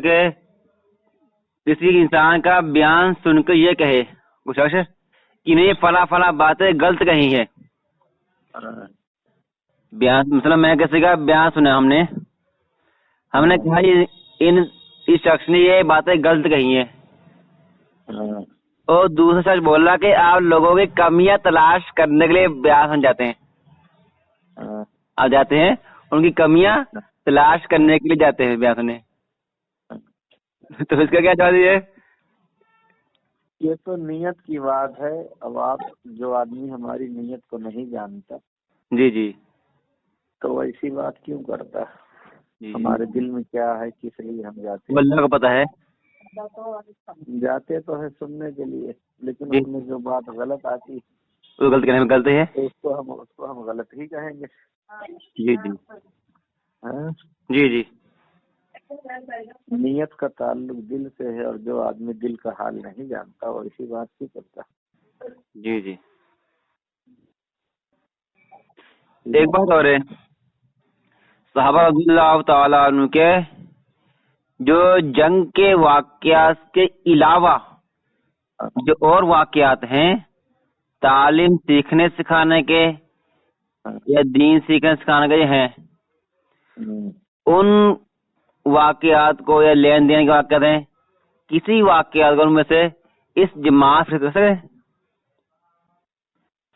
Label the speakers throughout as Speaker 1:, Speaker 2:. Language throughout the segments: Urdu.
Speaker 1: کہ کسی انسان کا بیان سن کر یہ کہے کچھ شخص کہ نہیں فلاں فلاں باتیں غلط کہی ہے. بیان مثلا میں کسی کا بیان سنا ہم نے کہا اس شخص نے یہ باتیں غلط کہی ہیں, اور دوسرا شخص بول رہا کہ آپ لوگوں کی کمیاں تلاش کرنے کے لیے بیان سن جاتے ہیں, آپ جاتے ہیں ان کی کمیاں تلاش کرنے کے لیے جاتے ہیں بیان سننے. تو اس کا کیا جواب ہے؟
Speaker 2: یہ تو نیت کی بات ہے. اب آپ جو آدمی ہماری نیت کو نہیں جانتا
Speaker 1: جی جی
Speaker 2: تو وہ ایسی بات کیوں کرتا ہے؟ ہمارے دل میں کیا ہے, کس لیے ہم جاتے ہیں؟
Speaker 1: اللہ کو پتہ ہے.
Speaker 2: جاتے تو ہے سننے کے لیے, لیکن اس میں جو بات غلط آتی
Speaker 1: وہ غلط کہنے میں غلط ہے
Speaker 2: تو اس کو ہم غلط ہی کہیں گے.
Speaker 1: جی جی جی جی
Speaker 2: نیت کا تعلق دل سے ہے, اور جو آدمی دل کا حال نہیں جانتا وہ اسی بات کی کرتا.
Speaker 1: جی جی ایک بات اور ہے, صحابہ رضی اللہ تعالیٰ عنہ کے جو جنگ کے واقعات کے علاوہ جو اور واقعات ہیں تعلیم سیکھنے سکھانے کے یا دین سیکھنے سکھانے کے ہیں, ان واقعات کو یا لین دین کے واقعات ہیں, کسی واقعات کو ان میں سے اس جماعت سے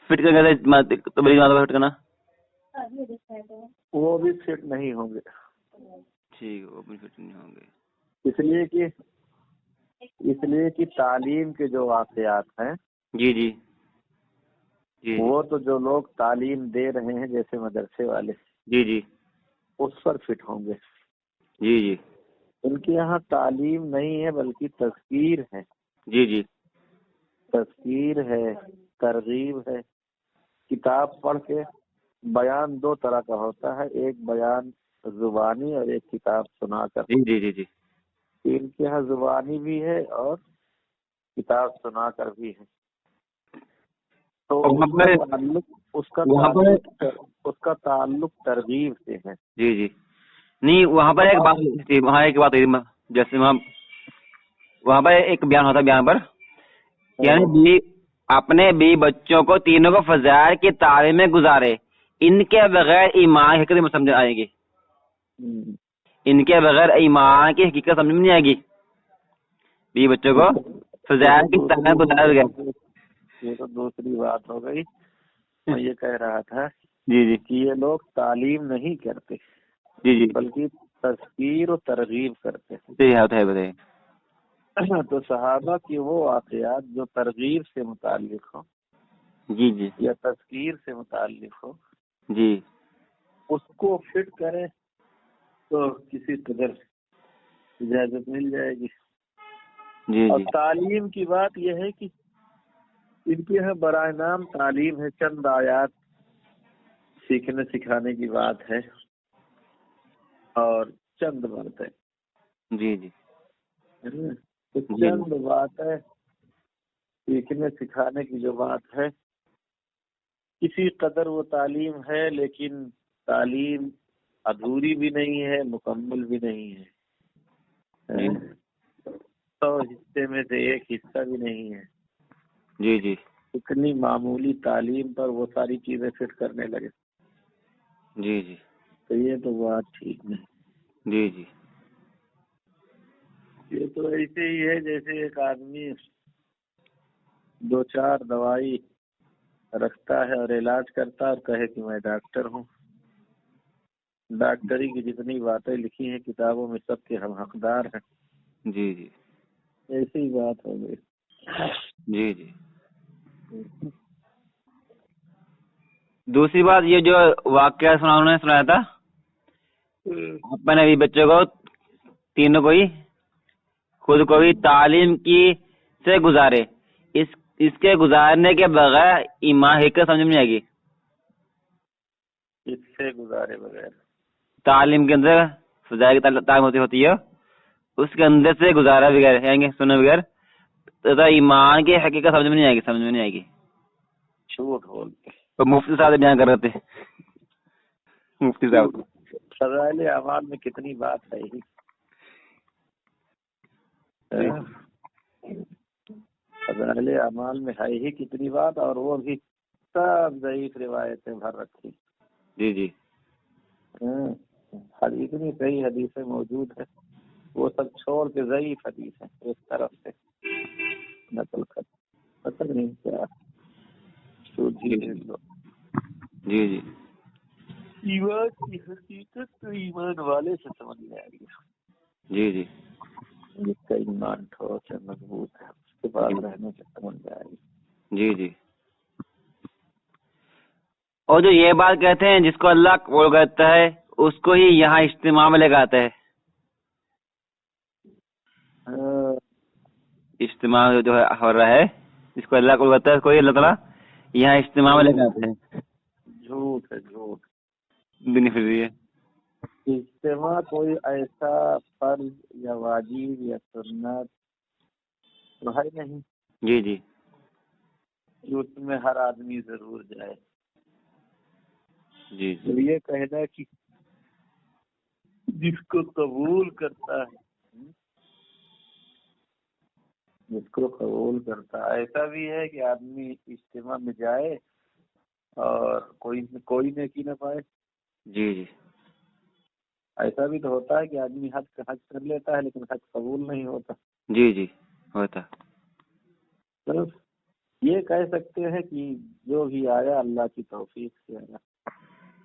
Speaker 1: فٹ کرنا
Speaker 2: وہ بھی فٹ نہیں ہوں گے.
Speaker 1: ٹھیک, وہ بھی فٹ نہیں ہوں گے.
Speaker 2: اس لیے کہ تعلیم کے جو واقعات ہیں
Speaker 1: جی جی جی
Speaker 2: وہ تو جو لوگ تعلیم دے رہے ہیں جیسے مدرسے والے
Speaker 1: جی جی
Speaker 2: اس پر فٹ ہوں گے.
Speaker 1: جی جی
Speaker 2: ان کے یہاں تعلیم نہیں ہے بلکہ تذکیر ہے.
Speaker 1: جی جی
Speaker 2: تذکیر ہے, ترغیب ہے. کتاب پڑھ کے بیان دو طرح کا ہوتا ہے, ایک بیان زبانی اور ایک کتاب سنا کر.
Speaker 1: جی جی جی جی
Speaker 2: ان کے یہاں زبانی بھی ہے اور کتاب سنا کر بھی ہے. تو اس کا تعلق ترغیب سے ہے.
Speaker 1: جی جی نہیں, وہاں پر ایک بات جیسے وہاں پر ایک بیان ہوتا ہے, بیان پر یعنی اپنے بھی بچوں کو تینوں کو فضائل کی تعلیم میں گزارے, ان کے بغیر ایمان کی حقیقت سمجھ آئے گی. ان کے بغیر ایمان کی حقیقت سمجھ میں نہیں آئے گی. بھی بچوں کو فضائل کی تعلیم گزارے گا.
Speaker 2: یہ تو دوسری بات ہو گئی. میں یہ کہہ رہا تھا
Speaker 1: جی جی
Speaker 2: کہ یہ لوگ تعلیم نہیں کرتے
Speaker 1: جی جی
Speaker 2: بلکہ تذکیر و ترغیب کرتے ہیں.
Speaker 1: جی ہوتا ہے بتائیے.
Speaker 2: تو صحابہ کی وہ واقعات جو ترغیب سے متعلق ہو
Speaker 1: جی جی
Speaker 2: یا تذکیر سے متعلق ہو
Speaker 1: جی
Speaker 2: اس کو فٹ کریں تو کسی قدر اجازت مل جائے گی.
Speaker 1: جی
Speaker 2: اور
Speaker 1: جی
Speaker 2: تعلیم کی بات یہ ہے کہ ان کے یہاں براہ نام تعلیم ہے, چند آیات سیکھنے سکھانے کی بات ہے اور چند باتیں.
Speaker 1: جی جی
Speaker 2: تو چند باتیں سیکھنے سکھانے کی جو بات ہے کسی قدر وہ تعلیم ہے, لیکن تعلیم ادھوری بھی نہیں ہے, مکمل بھی نہیں ہے. 100 حصے میں سے ایک حصہ بھی نہیں ہے.
Speaker 1: جی جی
Speaker 2: اتنی معمولی تعلیم پر وہ ساری چیزیں فٹ کرنے لگے.
Speaker 1: جی جی
Speaker 2: تو یہ تو بات ٹھیک نہیں.
Speaker 1: جی جی
Speaker 2: یہ تو ایسے ہی ہے جیسے ایک آدمی 2-4 دوائی رکھتا ہے اور علاج کرتا ہے اور کہے کہ میں ڈاکٹر ہوں. ڈاکٹری کی جتنی باتیں لکھی ہیں کتابوں میں سب کے ہم حقدار ہیں.
Speaker 1: جی جی
Speaker 2: ایسی بات ہو گئی.
Speaker 1: جی جی دوسری بات یہ جو واقعہ انہوں نے سنایا تھا, میں نے ابھی بچوں کو تینوں کو ہی خود کو بھی تعلیم کی سے گزارے, اس کے گزارنے کے بغیر ایمان حقیقت سمجھ میں نہیں آئے گی.
Speaker 2: اس سے گزارے بغیر
Speaker 1: تعلیم کے اندر فضائل کی تعلیم ہوتی ہے, اس کے اندر سے گزارا بغیر یعنی سنے بغیر تو ایمان کی حقیقت سمجھ میں نہیں آئے گی.
Speaker 2: جھوٹ بولتے.
Speaker 1: تو مفتی صاحب بیان کر رہے تھے, مفتی صاحب
Speaker 2: فضائل اعمال میں کتنی بات ہے. فضائل اعمال میں ہے ہی کتنی بات، اور وہ بھی سب ضعیف روایتیں بھر رکھی.
Speaker 1: جی جی
Speaker 2: اتنی صحیح حدیثیں موجود ہے، وہ سب چھوڑ کے ضعیف حدیث ہیں ایک طرف سے نقل کر، پتہ نہیں کیا
Speaker 1: جی جی
Speaker 2: ایمان کی حقیقت تو ایمان والے سے سمجھ میں آئے گی.
Speaker 1: جی جی
Speaker 2: جس کا ایمان ٹھوس ہے، مضبوط ہے، اس کے بعد رہنے سے سمجھ میں آئے گی.
Speaker 1: جی جی اور جو یہ بات کہتے ہیں جس کو اللہ قبول کرتا ہے اس کو ہی یہاں اجتماع میں لے کے آتا ہے. اجتماع جو ہے ہو رہا ہے، جس کو اللہ قبول کرتا ہے اس کو ہی اللہ تعالیٰ یہاں اجتماع میں لے کے آتے ہیں.
Speaker 2: جھوٹ ہے، جھوٹ.
Speaker 1: دنیا پھر رہی ہے.
Speaker 2: اجتماع کوئی ایسا فرض یا واجب یا سنت تو ہے نہیں
Speaker 1: جی جی
Speaker 2: کہ اس میں ہر آدمی ضرور جائے.
Speaker 1: جی
Speaker 2: تو یہ کہنا کہ جس کو قبول کرتا ہے، جس کو قبول کرتا ہے، ایسا بھی ہے کہ آدمی اجتماع میں جائے اور کوئی نیکی نہ پائے.
Speaker 1: جی جی
Speaker 2: ایسا بھی تو ہوتا ہے کہ آدمی حج کر لیتا ہے لیکن حج قبول نہیں ہوتا.
Speaker 1: جی جی ہوتا.
Speaker 2: صرف یہ کہہ سکتے ہیں کہ جو بھی آیا اللہ کی توفیق سے آیا.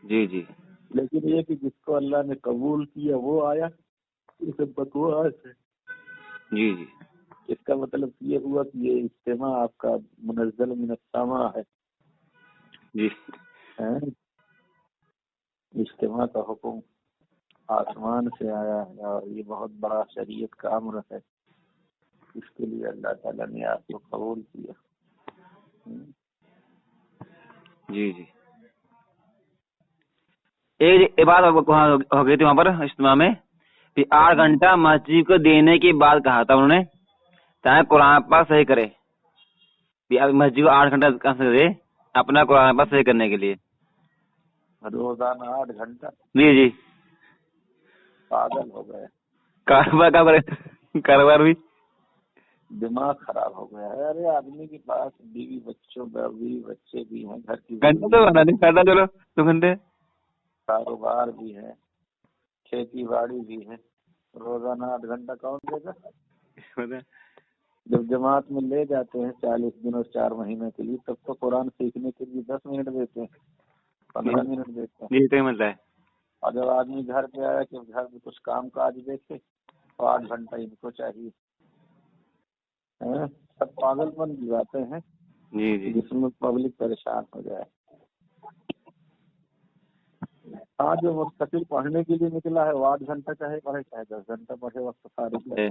Speaker 1: جی جی
Speaker 2: لیکن یہ کہ جس کو اللہ نے قبول کیا وہ آیا، اسے بکواس ہے.
Speaker 1: جی جی
Speaker 2: اس کا مطلب یہ ہوا کہ یہ اجتماع آپ کا منزل من السماء ہے.
Speaker 1: جی
Speaker 2: اجتماع کا حکم آسمان سے آیا ہے اور یہ بہت بڑا شریعت کا امر ہے. اس کے لیے اللہ تعالیٰ نے آپ کو قبول کیا.
Speaker 1: جی جی ایک بات ہو گئی تھی وہاں پر اجتماع میں کہ 8 گھنٹہ مسجد کو دینے کی بات کہا تھا انہوں نے چاہے قرآن پاک صحیح کرے. مسجد کو 8 گھنٹہ کہاں سے دے اپنا قرآن پاک صحیح کرنے کے لیے
Speaker 2: روزانہ 8 گھنٹہ.
Speaker 1: جی جی
Speaker 2: پاگل ہو گئے.
Speaker 1: کاروبار کا کرے، کاروبار بھی
Speaker 2: دماغ خراب ہو گیا ہے. ارے آدمی کے پاس بیوی بچے بھی ہیں، گھر کی
Speaker 1: گھنٹہ تو بنا نہیں کرتا. چلو 2 گھنٹے
Speaker 2: کاروبار بھی ہے، کھیتی باڑی بھی ہے. روزانہ 8 گھنٹہ کون دے گا؟ جب جماعت میں لے جاتے ہیں 40 دن اور 4 مہینے کے لیے تب تو قرآن سیکھنے کے لیے 10 منٹ دیتے ہیں، 15 منٹ دیتے ہیں.
Speaker 1: جی ملتا ہے.
Speaker 2: اور جب آدمی گھر پہ آیا کہ گھر میں کچھ کام کاج دیکھے تو 8 گھنٹہ ان کو چاہیے. سب پاگل پن کی باتیں ہیں
Speaker 1: جی جی
Speaker 2: جس میں پبلک پریشان ہو جائے. آج جو مستقل پڑھنے کے لیے نکلا ہے وہ 8 گھنٹہ چاہے پڑھے چاہے 10 گھنٹہ پڑھے، وقت فارغ ہے.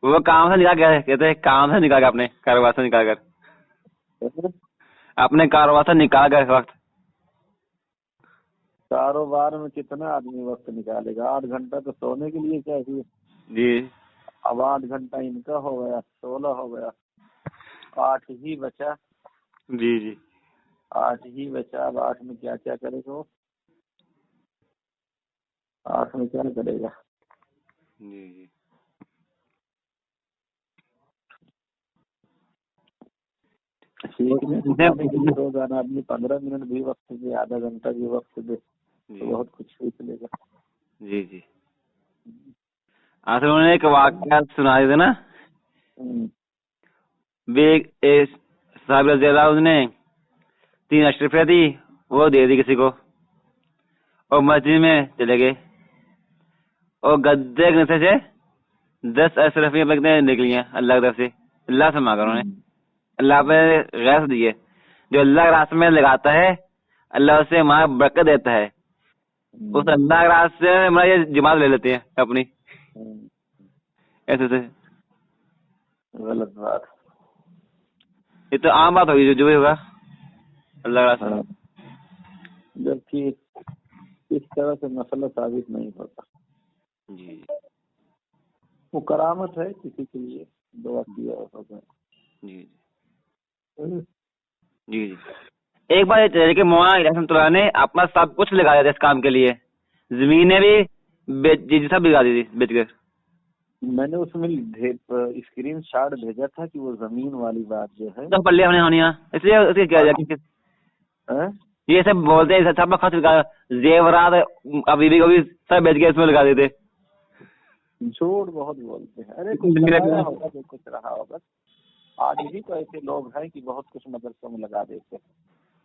Speaker 1: وہ کام سے نکال گیا کہتے ہیں، کام سے نکال گیا اپنے کاروبار سے نکال کر، اپنے کاروبار سے نکال گیا وقت.
Speaker 2: کاروبار میں کتنا آدمی وقت نکالے گا؟ 8 گھنٹہ تو سونے کے لیے چاہیے.
Speaker 1: جی
Speaker 2: اب 8 گھنٹہ ان کا ہو گیا، 16 ہو گیا، 8 ہی بچا.
Speaker 1: جی جی
Speaker 2: 8 ہی بچا. اب 8 میں کیا کیا کرے گا؟ 8 میں کیا کرے گا؟
Speaker 1: جی جی
Speaker 2: روزانہ آدمی 15 منٹ بھی وقت دے، آدھا گھنٹہ بھی وقت دے تو بہت کچھ سیکھ لے گا.
Speaker 1: جی جی انہوں نے ایک واقعہ سنا دیتے نا، صاحب رضی اللہ نے 3 اشرفیاں دی، وہ دے دی کسی کو اور مسجد میں چلے گئے اور گدے کے نیچے سے 10 اشرفیاں نکلی ہیں اللہ کی طرف سے. اللہ سے مانگا انہوں نے، اللہ پہ غیظ دیے. جو اللہ کے راستے میں لگاتا ہے اللہ اسے ہمارا برکت دیتا ہے. اس اللہ کے راستے سے ہمارا یہ جماعت لے لیتے ہیں اپنی. ایسے
Speaker 2: غلط بات.
Speaker 1: یہ تو عام بات ہوگی جو بھی ہوگا اللہ کے راستے میں.
Speaker 2: جبکہ اس طرح سے مسئلہ ثابت نہیں ہوتا.
Speaker 1: جی
Speaker 2: وہ کرامت ہے کسی کے لیے دعا کیا ہوگا.
Speaker 1: جی جی جی ایک بار یہ چاہیے کہ مولانا رحمۃ اللہ نے اپنا سب کچھ لگایا تھا اس کام کے لیے، زمینیں بھی سب لگا دی تھی بیچ کر.
Speaker 2: میں نے اس میں اسکرین شاٹ بھیجا تھا کہ وہ زمین والی بات جو ہے
Speaker 1: تو پلے ہونے ہونی ہے، اس لیے اس کی کیا یہ سب بولتے ہیں سب خرچ زیورات ابھی بھی کبھی سب بیچ کے اس میں لگا دیتے،
Speaker 2: جھوٹ بہت بولتے ہیں. ارے کچھ لگایا ہوگا جو کچھ رہا ہوگا. آج بھی تو ایسے لوگ ہیں کہ بہت کچھ مدرسوں میں لگا دیتے ہیں.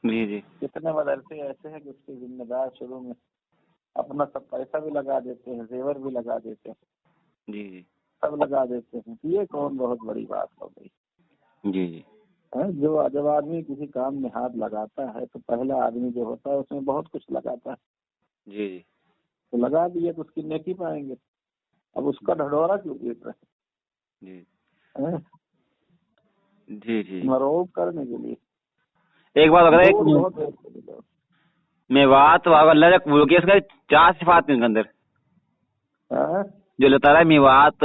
Speaker 1: جی جی
Speaker 2: کتنے مدرسے ایسے ہیں کہ اس کے ذمہ دار شروع میں اپنا سب پیسہ بھی لگا دیتے ہیں، زیور بھی لگا دیتے ہیں،
Speaker 1: جی جی
Speaker 2: سب لگا دیتے ہیں. یہ کون بہت بڑی بات ہو گئی.
Speaker 1: جی جی
Speaker 2: جو جب آدمی کسی کام میں ہاتھ لگاتا ہے تو پہلا آدمی جو ہوتا ہے اس میں بہت کچھ لگاتا ہے.
Speaker 1: جی جی
Speaker 2: تو لگا دیے تو اس کی نیکی پائیں گے. اب اس کا ڈھڈورا کیوں پیٹ رہے؟
Speaker 1: جی جی جی
Speaker 2: مروب کرنے کے لیے.
Speaker 1: ایک بات اگر میوات اللہ قبول کیا، اس کا 4 صفات ہیں اس کے اندر جو اللہ تعالیٰ میوات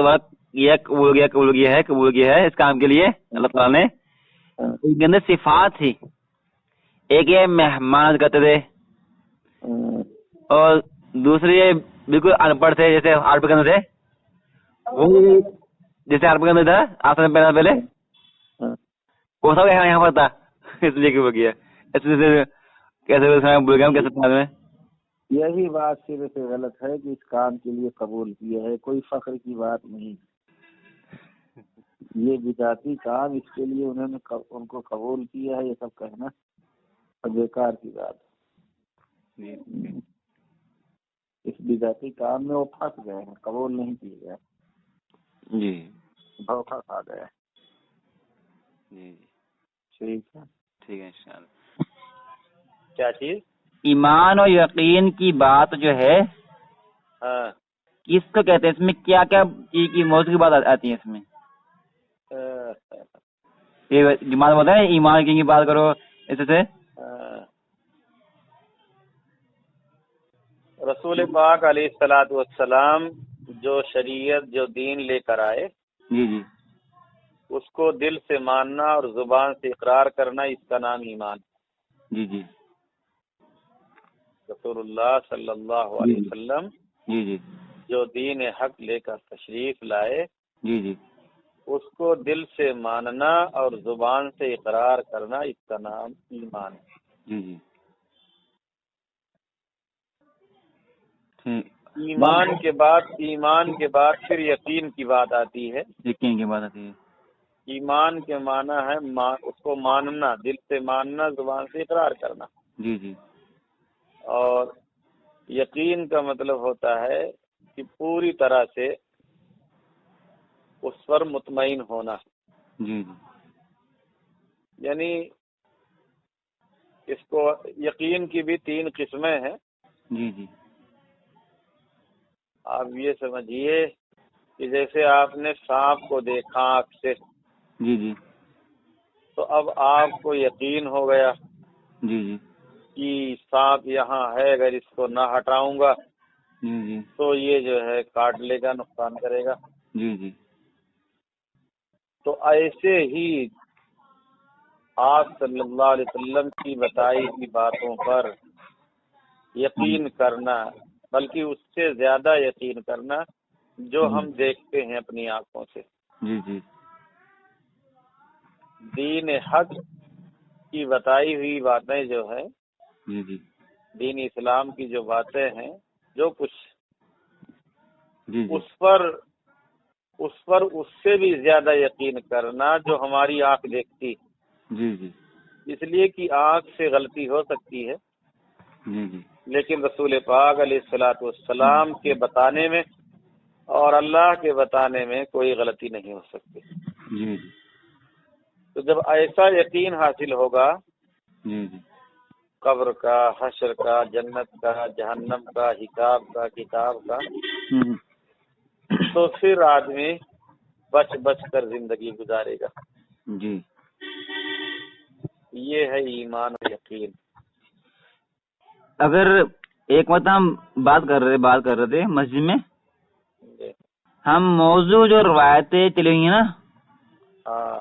Speaker 1: یہ قبول کیا ہے اس کام کے لیے. اللہ تعالیٰ نے اس کے اندر صفات تھی. ایک یہ مہمان کرتے تھے، اور دوسری یہ بالکل ان پڑھ تھے، جیسے آرٹ پہ کرتے تھے، جیسے آرٹ پہ کرنا تھا آسان پہلے وہ سب یہاں پر تھا، اس لیے کہ وہ کیا کیسے بول گیا کیسے.
Speaker 2: یہی بات سرے سے غلط ہے کہ اس کام کے لیے قبول کیا ہے. کوئی فخر کی بات نہیں. یہ بدعتی کام اس کے لیے انہوں نے ان کو قبول کیا ہے، یہ سب کہنا بیکار کی بات. اس بدعتی کام میں وہ پھنس گئے ہیں، قبول نہیں کیے گئے.
Speaker 1: جی
Speaker 2: دھوکہ کھا گئے.
Speaker 1: جی
Speaker 2: ٹھیک ہے
Speaker 1: انشاءاللہ.
Speaker 2: کیا چیز؟
Speaker 1: ایمان اور یقین کی بات جو ہے کس کو کہتے ہیں؟ اس میں کیا کیا چیز کی موضوع کی بات آتی ہے اس میں؟ یہ جماعت بولتا ہے ایمان کی بات کرو ایسے سے.
Speaker 2: رسول پاک علیہ الصلوۃ والسلام جو شریعت جو دین لے کر آئے،
Speaker 1: جی جی
Speaker 2: اس کو دل سے ماننا اور زبان سے اقرار کرنا، اس کا نام ایمان.
Speaker 1: جی جی
Speaker 2: رسول اللہ صلی اللہ علیہ وسلم
Speaker 1: جی جی
Speaker 2: جو دین حق لے کر تشریف لائے،
Speaker 1: جی جی
Speaker 2: اس کو دل سے ماننا اور زبان سے اقرار کرنا، اس کا نام ایمان ہے.
Speaker 1: جی جی
Speaker 2: ایمان کے بعد پھر یقین کی بات آتی ہے.
Speaker 1: یقین کی بات آتی ہے.
Speaker 2: ایمان کے معنی ہے اس کو ماننا، دل سے ماننا، زبان سے اقرار کرنا.
Speaker 1: جی جی
Speaker 2: اور یقین کا مطلب ہوتا ہے کہ پوری طرح سے اس پر مطمئن ہونا.
Speaker 1: جی جی
Speaker 2: یعنی اس کو یقین کی بھی 3 قسمیں ہیں.
Speaker 1: جی جی
Speaker 2: آپ یہ سمجھیے کہ جیسے آپ نے سانپ کو دیکھا آنکھ سے،
Speaker 1: جی جی
Speaker 2: تو اب آپ کو یقین ہو گیا
Speaker 1: جی جی
Speaker 2: کہ سانپ یہاں ہے، اگر اس کو نہ ہٹاؤں گا
Speaker 1: جی جی
Speaker 2: تو یہ جو ہے کاٹ لے گا، نقصان کرے گا.
Speaker 1: جی جی
Speaker 2: تو ایسے ہی آپ صلی اللہ علیہ وسلم کی بتائی ہوئی باتوں پر یقین کرنا، بلکہ اس سے زیادہ یقین کرنا جو ہم دیکھتے ہیں اپنی آنکھوں سے.
Speaker 1: جی جی
Speaker 2: دین حق کی بتائی ہوئی باتیں جو ہیں،
Speaker 1: جی جی
Speaker 2: دین اسلام کی جو باتیں ہیں، جو کچھ
Speaker 1: جی جی
Speaker 2: اس پر اس سے بھی زیادہ یقین کرنا جو ہماری آنکھ دیکھتی.
Speaker 1: جی جی
Speaker 2: اس لیے کہ آنکھ سے غلطی ہو سکتی ہے،
Speaker 1: جی جی
Speaker 2: لیکن رسول پاک علیہ الصلوۃ والسلام کے بتانے میں اور اللہ کے بتانے میں کوئی غلطی نہیں ہو سکتی.
Speaker 1: جی
Speaker 2: تو جب ایسا یقین حاصل ہوگا
Speaker 1: جی جی
Speaker 2: قبر کا، حشر کا، جنت کا، جہنم کا، حساب کا، کتاب کا، تو پھر آدمی بچ کر زندگی گزارے گا.
Speaker 1: جی
Speaker 2: یہ ہے ایمان و یقین.
Speaker 1: اگر ایک مرتبہ ہم بات کر رہے تھے مسجد میں، ہم موضوع جو روایتیں چلی ہوئی ہیں نا،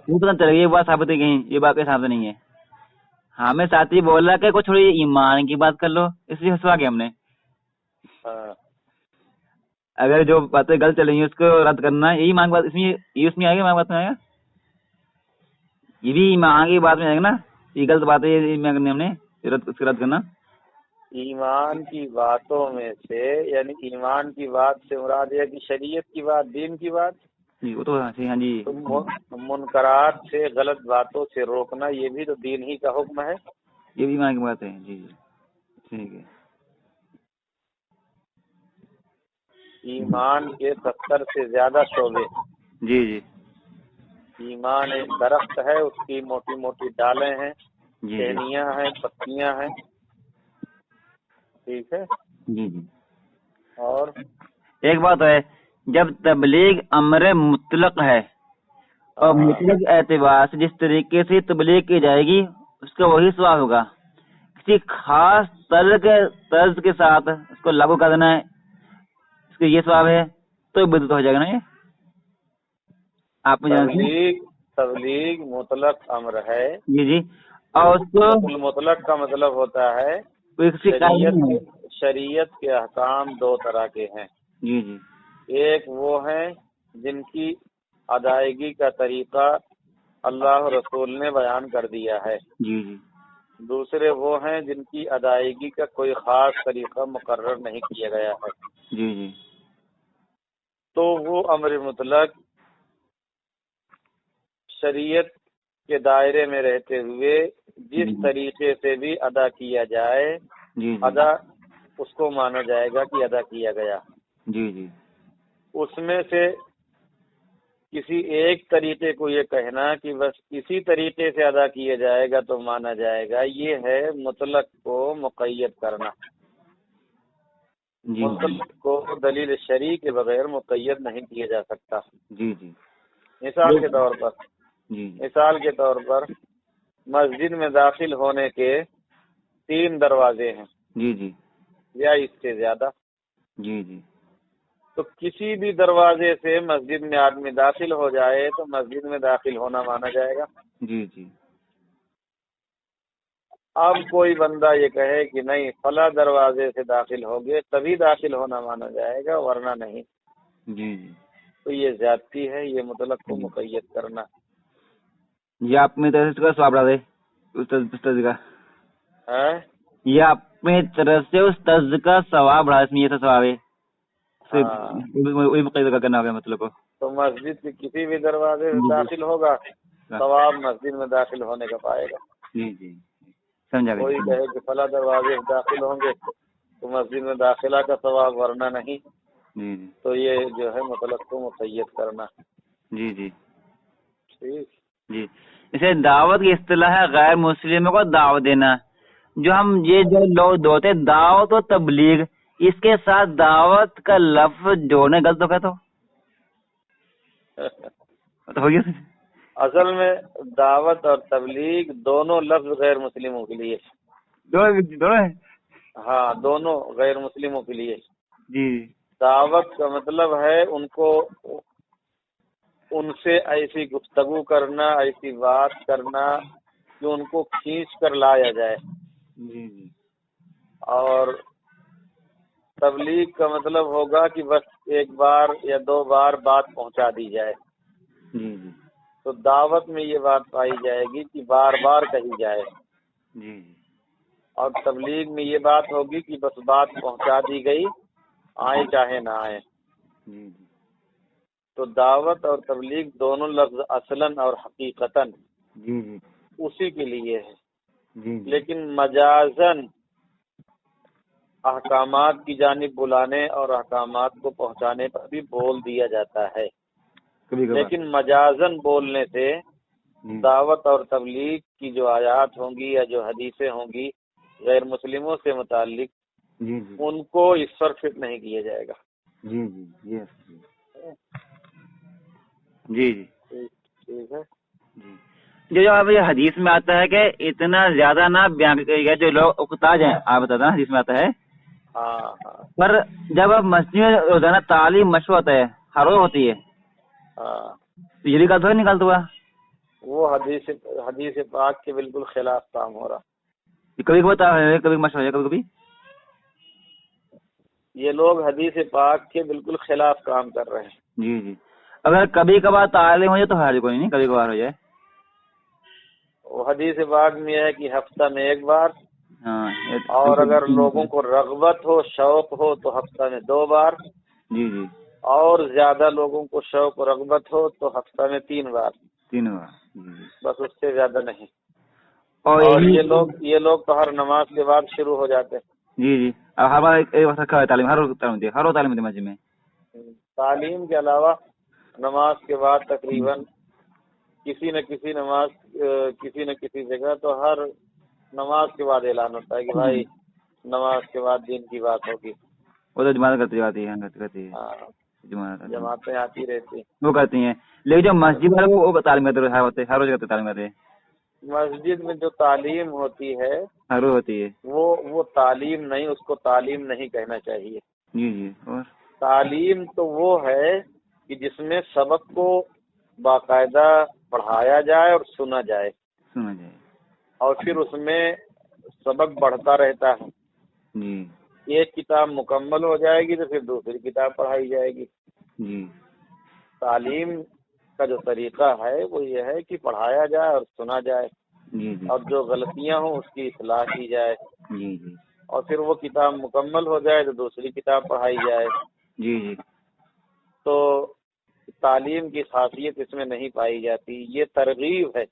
Speaker 1: وہ پتہ چل گئی یہ بات ثابت ہے کہیں، یہ بات ثابت نہیں ہے. ہمیں ساتھی بول رہا کہ کوئی تھوڑی ایمان کی بات کر لو، اس لیے ہنسوا کے ہم نے. اگر جو باتیں غلط چل رہی ہیں اس کو رد کرنا، یہی ایمان کی بات، اس میں آئے گا، ایمان بات میں آئے گا، یہ بھی ایمان کی بات میں آئے گا نا، یہ غلط بات ہے یہ ایمان کرنے ہم نے اس کو رد کرنا.
Speaker 2: ایمان کی باتوں میں سے، یعنی ایمان کی بات سے مراد ہے کہ شریعت کی بات، دین کی بات.
Speaker 1: جی وہ تو ہاں جی.
Speaker 2: منکرات سے، غلط باتوں سے روکنا، یہ بھی تو دین ہی کا حکم ہے.
Speaker 1: یہ بھی ایمان کی بات ہے. جی جی ٹھیک ہے.
Speaker 2: ایمان کے 70 سے زیادہ شعبے.
Speaker 1: جی جی.
Speaker 2: ایمان ایک درخت ہے، اس کی موٹی موٹی ڈالیں ہیں،
Speaker 1: جی
Speaker 2: ٹہنیاں ہیں، پتیاں ہیں. ٹھیک ہے.
Speaker 1: جی جی.
Speaker 2: اور
Speaker 1: ایک بات ہے، جب تبلیغ امر مطلق ہے اور مطلق اعتبار سے جس طریقے سے تبلیغ کی جائے گی اس کا وہی ثواب ہوگا. کسی خاص طرز کے ساتھ اس کو لاگو کر دینا ہے، اس کا یہ ثواب ہے تو بدعت ہو جائے گا نا. یہ آپ کو جانتے ہیں
Speaker 2: تبلیغ مطلق امر ہے.
Speaker 1: جی جی. اور اس کو
Speaker 2: مطلق کا مطلب ہوتا ہے شریعت کے احکام دو طرح کے ہیں.
Speaker 1: جی جی.
Speaker 2: ایک وہ ہیں جن کی ادائیگی کا طریقہ اللہ رسول نے بیان کر دیا ہے.
Speaker 1: جی جی.
Speaker 2: دوسرے وہ ہیں جن کی ادائیگی کا کوئی خاص طریقہ مقرر نہیں کیا گیا ہے.
Speaker 1: جی جی.
Speaker 2: تو وہ امر مطلق شریعت کے دائرے میں رہتے ہوئے جس طریقے سے بھی ادا کیا جائے، ادا اس کو مانا جائے گا کہ ادا کیا گیا.
Speaker 1: جی جی.
Speaker 2: اس میں سے کسی ایک طریقے کو یہ کہنا کہ بس اسی طریقے سے ادا کیا جائے گا تو مانا جائے گا، یہ ہے مطلق کو مقید کرنا. مطلق کو دلیل شرعی کے بغیر مقید نہیں کیا جا سکتا.
Speaker 1: جی جی.
Speaker 2: مثال کے طور پر مسجد میں داخل ہونے کے 3 دروازے ہیں.
Speaker 1: جی جی.
Speaker 2: یا اس سے زیادہ.
Speaker 1: جی جی.
Speaker 2: تو کسی بھی دروازے سے مسجد میں آدمی داخل ہو جائے تو مسجد میں داخل ہونا مانا جائے گا.
Speaker 1: جی جی.
Speaker 2: اب کوئی بندہ یہ کہے کہ نہیں فلاں دروازے سے داخل ہوگے تبھی داخل ہونا مانا جائے گا ورنہ نہیں.
Speaker 1: جی جی.
Speaker 2: تو یہ زیادتی ہے، یہ مطلق کو مقید کرنا.
Speaker 1: یہ آپ میں طرف سے ثواب رہا استاد کا، یہ اپنے طرف سے اس طرز کا ثواب رہا، اس میں یہ تھا ثواب ہے وہی مقید کرنا ہوگا مطلب کو.
Speaker 2: تو مسجد کے کسی بھی دروازے سے داخل ہوگا ثواب مسجد میں داخل ہونے کا پائے گا.
Speaker 1: جی جی سمجھا.
Speaker 2: کوئی کہے کہ فلاں دروازے سے داخل ہوں گے تو مسجد میں داخلہ کا ثواب ورنہ نہیں.
Speaker 1: جی.
Speaker 2: تو یہ جو ہے مطلق کو مقید کرنا.
Speaker 1: جی جی.
Speaker 2: ٹھیک.
Speaker 1: جی. اسے دعوت کی اصطلاح ہے غیر مسلموں کو دعوت دینا. جو ہم یہ جو لوگ دوتے دعوت و تبلیغ، اس کے ساتھ دعوت کا لفظ جوڑنے غلط ہو گیا تو ہو گیا.
Speaker 2: اصل میں دعوت اور تبلیغ دونوں لفظ غیر مسلموں کے لیے.
Speaker 1: دونوں ہیں.
Speaker 2: ہاں دونوں غیر مسلموں کے لیے.
Speaker 1: جی.
Speaker 2: دعوت کا مطلب ہے ان سے ایسی گفتگو کرنا، ایسی بات کرنا کہ ان کو کھینچ کر لایا جائے.
Speaker 1: جی جی. اور
Speaker 2: تبلیغ کا مطلب ہوگا کہ بس ایک بار یا 2 بار بات پہنچا دی جائے.
Speaker 1: جی جی.
Speaker 2: تو دعوت میں یہ بات پائی جائے گی کہ بار بار کہی جائے.
Speaker 1: جی.
Speaker 2: اور تبلیغ میں یہ بات ہوگی کہ بس بات پہنچا دی گئی، آئے چاہے نہ آئے.
Speaker 1: جی.
Speaker 2: تو دعوت اور تبلیغ دونوں لفظ اصلاً اور حقیقتاً اسی کے لیے ہے. لیکن مجازاً احکامات کی جانب بلانے اور احکامات کو پہنچانے پر بھی بول دیا جاتا ہے. لیکن مجازاً بولنے سے دعوت اور تبلیغ کی جو آیات ہوں گی یا جو حدیثیں ہوں گی غیر مسلموں سے متعلق ان کو اس پر فٹ نہیں کیا جائے گا.
Speaker 1: جی جی. جی جی.
Speaker 2: ٹھیک ہے.
Speaker 1: جی. جو اب یہ حدیث میں آتا ہے کہ اتنا زیادہ نہ بیان کیا جو لوگ اقتاج ہیں، آپ بتاتا حدیث میں آتا ہے. پر جب اب مسجد میں روزانہ تعلیم مشروع ہوتا ہے، ہر روز ہوتی ہے، تو یہ بھی غلط نکالتا ہوا
Speaker 2: وہ حدیث پاک کے بالکل خلاف کام ہو رہا.
Speaker 1: کبھی کبھی مشروع ہے، کبھی کبھی
Speaker 2: یہ لوگ حدیث پاک کے بالکل خلاف کام کر رہے ہیں.
Speaker 1: جی جی. اگر کبھی کبھار تعلیم ہو جائے تو حرج کوئی نہیں, کبھی کبھار ہو جائے.
Speaker 2: وہ حدیث پاک میں ہے کہ ہفتہ میں ایک بار,
Speaker 1: ہاں.
Speaker 2: اور اگر لوگوں کو رغبت ہو, شوق ہو, تو ہفتہ میں 2 بار.
Speaker 1: جی جی.
Speaker 2: اور زیادہ لوگوں کو شوق و رغبت ہو تو ہفتہ میں 3 بار.
Speaker 1: 3 بار.
Speaker 2: بس اس سے زیادہ نہیں.
Speaker 1: اور
Speaker 2: یہ لوگ تو ہر نماز کے بعد شروع ہو جاتے.
Speaker 1: جی جی. اب ہر بار ایک وقت رکھا ہے تعلیم, ہر وقت تعلیم ہوتی ہے مسجد میں.
Speaker 2: تعلیم کے علاوہ نماز کے بعد تقریباً کسی نہ کسی نماز, کسی نہ کسی جگہ تو ہر نماز کے بعد اعلان ہوتا ہے کہ بھائی نماز کے بعد دین کی بات ہوگی.
Speaker 1: وہ تو جماعت کرتی ہے,
Speaker 2: جماعتیں آتی رہتی,
Speaker 1: وہ کرتی ہیں. لیکن جو مسجد ہے وہ تعلیم کرتے ہیں, ہر روز کرتے تعلیم کرتے ہیں.
Speaker 2: مسجد میں جو تعلیم ہوتی ہے
Speaker 1: ہر روز ہوتی ہے.
Speaker 2: وہ تعلیم نہیں, اس کو تعلیم نہیں کہنا چاہیے.
Speaker 1: جی جی. اور
Speaker 2: تعلیم تو وہ ہے کہ جس میں سبق کو باقاعدہ پڑھایا جائے اور سنا جائے, اور پھر اس میں سبق بڑھتا رہتا ہے.
Speaker 1: جی.
Speaker 2: ایک کتاب مکمل ہو جائے گی تو پھر دوسری کتاب پڑھائی جائے گی.
Speaker 1: جی.
Speaker 2: تعلیم کا جو طریقہ ہے وہ یہ ہے کہ پڑھایا جائے اور سنا جائے.
Speaker 1: جی جی.
Speaker 2: اور جو غلطیاں ہوں اس کی اصلاح کی جائے.
Speaker 1: جی جی.
Speaker 2: اور پھر وہ کتاب مکمل ہو جائے تو دوسری کتاب پڑھائی جائے.
Speaker 1: جی جی.
Speaker 2: تو تعلیم کی خاصیت اس میں نہیں پائی جاتی. یہ ترغیب ہے.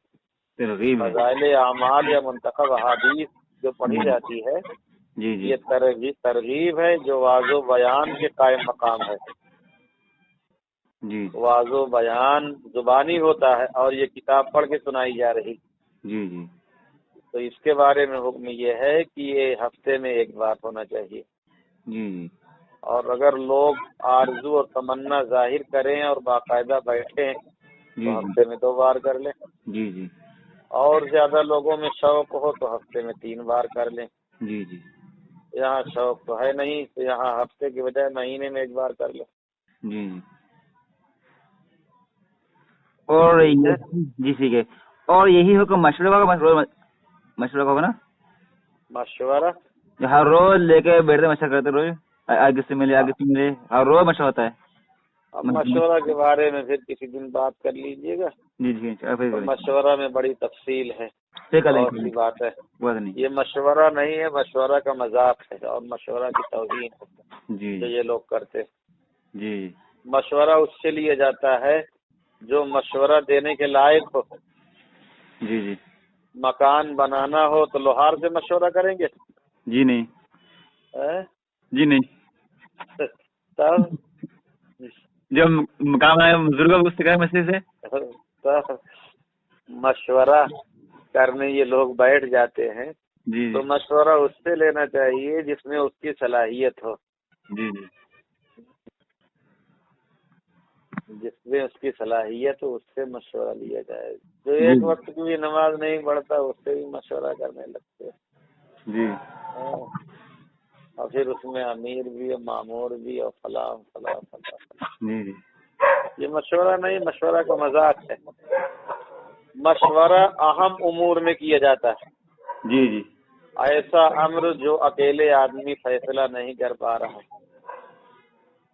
Speaker 2: فضائل اعمال یا منتخب احادیث جو پڑھی جاتی ہے,
Speaker 1: جی جی,
Speaker 2: یہ ترغیب ہے جو واضح و بیان کے قائم مقام ہے.
Speaker 1: جی.
Speaker 2: واضح و بیان زبانی ہوتا ہے اور یہ کتاب پڑھ کے سنائی جا رہی.
Speaker 1: جی جی.
Speaker 2: تو اس کے بارے میں حکم یہ ہے کہ یہ ہفتے میں ایک بار ہونا چاہیے.
Speaker 1: جی جی.
Speaker 2: اور اگر لوگ آرزو اور تمنا ظاہر کریں اور باقاعدہ بیٹھیں تو ہفتے میں 2 بار کر لیں.
Speaker 1: جی جی.
Speaker 2: اور زیادہ لوگوں میں شوق ہو تو ہفتے میں 3 بار کر لیں.
Speaker 1: جی جی.
Speaker 2: یہاں شوق تو ہے نہیں تو یہاں ہفتے کے بجائے مہینے میں 1 بار کر لیں.
Speaker 1: جی جی. اور جی ٹھیک ہے. اور یہی حکم مشورہ کا ہوگا نا,
Speaker 2: مشورہ
Speaker 1: ہر روز لے کے بیٹھتے مشورہ کرتے, روز آگے سے ملے ہر روز مشورہ ہوتا ہے.
Speaker 2: اب مشورہ کے بارے میں پھر کسی دن بات کر لیجیے گا.
Speaker 1: جی جی.
Speaker 2: مشورہ میں بڑی تفصیل ہے, بہت سی بات ہے. یہ مشورہ نہیں ہے, مشورہ کا مذاق ہے اور مشورہ کی توہین ہے جو یہ لوگ کرتے.
Speaker 1: جی.
Speaker 2: مشورہ اس سے لیا جاتا ہے جو مشورہ دینے کے لائق ہو.
Speaker 1: جی جی.
Speaker 2: مکان بنانا ہو تو لوہار سے مشورہ کریں گے؟
Speaker 1: جی نہیں. جی نہیں.
Speaker 2: تب
Speaker 1: جو مقام ہے بزرگ اس سے مسئلے سے
Speaker 2: مشورہ کرنے یہ لوگ بیٹھ جاتے ہیں.
Speaker 1: جی.
Speaker 2: تو مشورہ اس سے لینا چاہیے جس میں اس کی صلاحیت ہو.
Speaker 1: جی جی.
Speaker 2: جس میں اس کی صلاحیت ہو اس سے مشورہ لیا جائے. جو ایک وقت کی بھی نماز نہیں پڑھتا اس سے بھی مشورہ کرنے لگتے.
Speaker 1: جی.
Speaker 2: اور پھر اس میں امیر بھی اور معمور بھی اور فلاں.
Speaker 1: جی جی.
Speaker 2: یہ مشورہ نہیں, مشورہ کا مذاق ہے. مشورہ اہم امور میں کیا جاتا ہے.
Speaker 1: جی جی.
Speaker 2: ایسا امر جو اکیلے آدمی فیصلہ نہیں کر پا رہا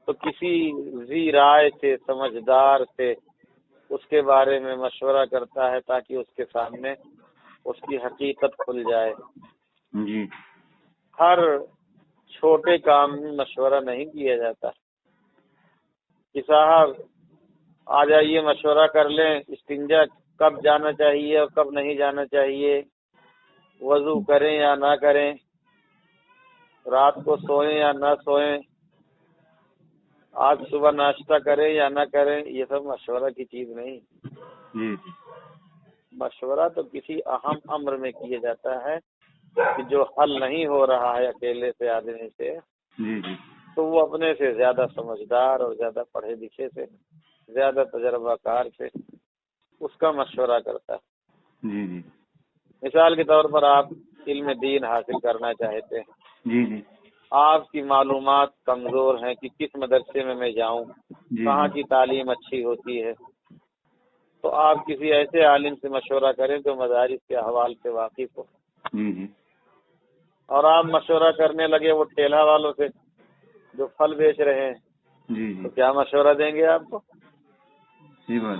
Speaker 2: تو کسی ذی رائے سے, سمجھدار سے اس کے بارے میں مشورہ کرتا ہے تاکہ اس کے سامنے اس کی حقیقت کھل جائے.
Speaker 1: جی.
Speaker 2: ہر چھوٹے کام میں مشورہ نہیں کیا جاتا کہ صاحب آ جائیے مشورہ کر لیں, استنجا کب جانا چاہیے اور کب نہیں جانا چاہیے, وضو کریں یا نہ کریں, رات کو سوئیں یا نہ سوئیں, آج صبح ناشتہ کریں یا نہ کریں. یہ سب مشورہ کی چیز نہیں.
Speaker 1: جی.
Speaker 2: مشورہ تو کسی اہم امر میں کیا جاتا ہے کہ جو حل نہیں ہو رہا ہے اکیلے سے آدمی سے.
Speaker 1: جی جی.
Speaker 2: تو وہ اپنے سے زیادہ سمجھدار اور زیادہ پڑھے لکھے سے, زیادہ تجربہ کار سے اس کا مشورہ کرتا ہے.
Speaker 1: جی جی.
Speaker 2: مثال کے طور پر آپ علم دین حاصل کرنا چاہتے ہیں.
Speaker 1: جی جی.
Speaker 2: آپ کی معلومات کمزور ہیں کہ کس مدرسے میں جاؤں, کہاں کی تعلیم اچھی ہوتی ہے, تو آپ کسی ایسے عالم سے مشورہ کریں جو مدارس کے احوال سے واقف ہو.
Speaker 1: جی جی.
Speaker 2: اور آپ مشورہ کرنے لگے وہ ٹھیلا والوں سے جو پھل بیچ رہے ہیں
Speaker 1: جی
Speaker 2: تو کیا مشورہ دیں گے آپ کو؟
Speaker 1: صحیح بات.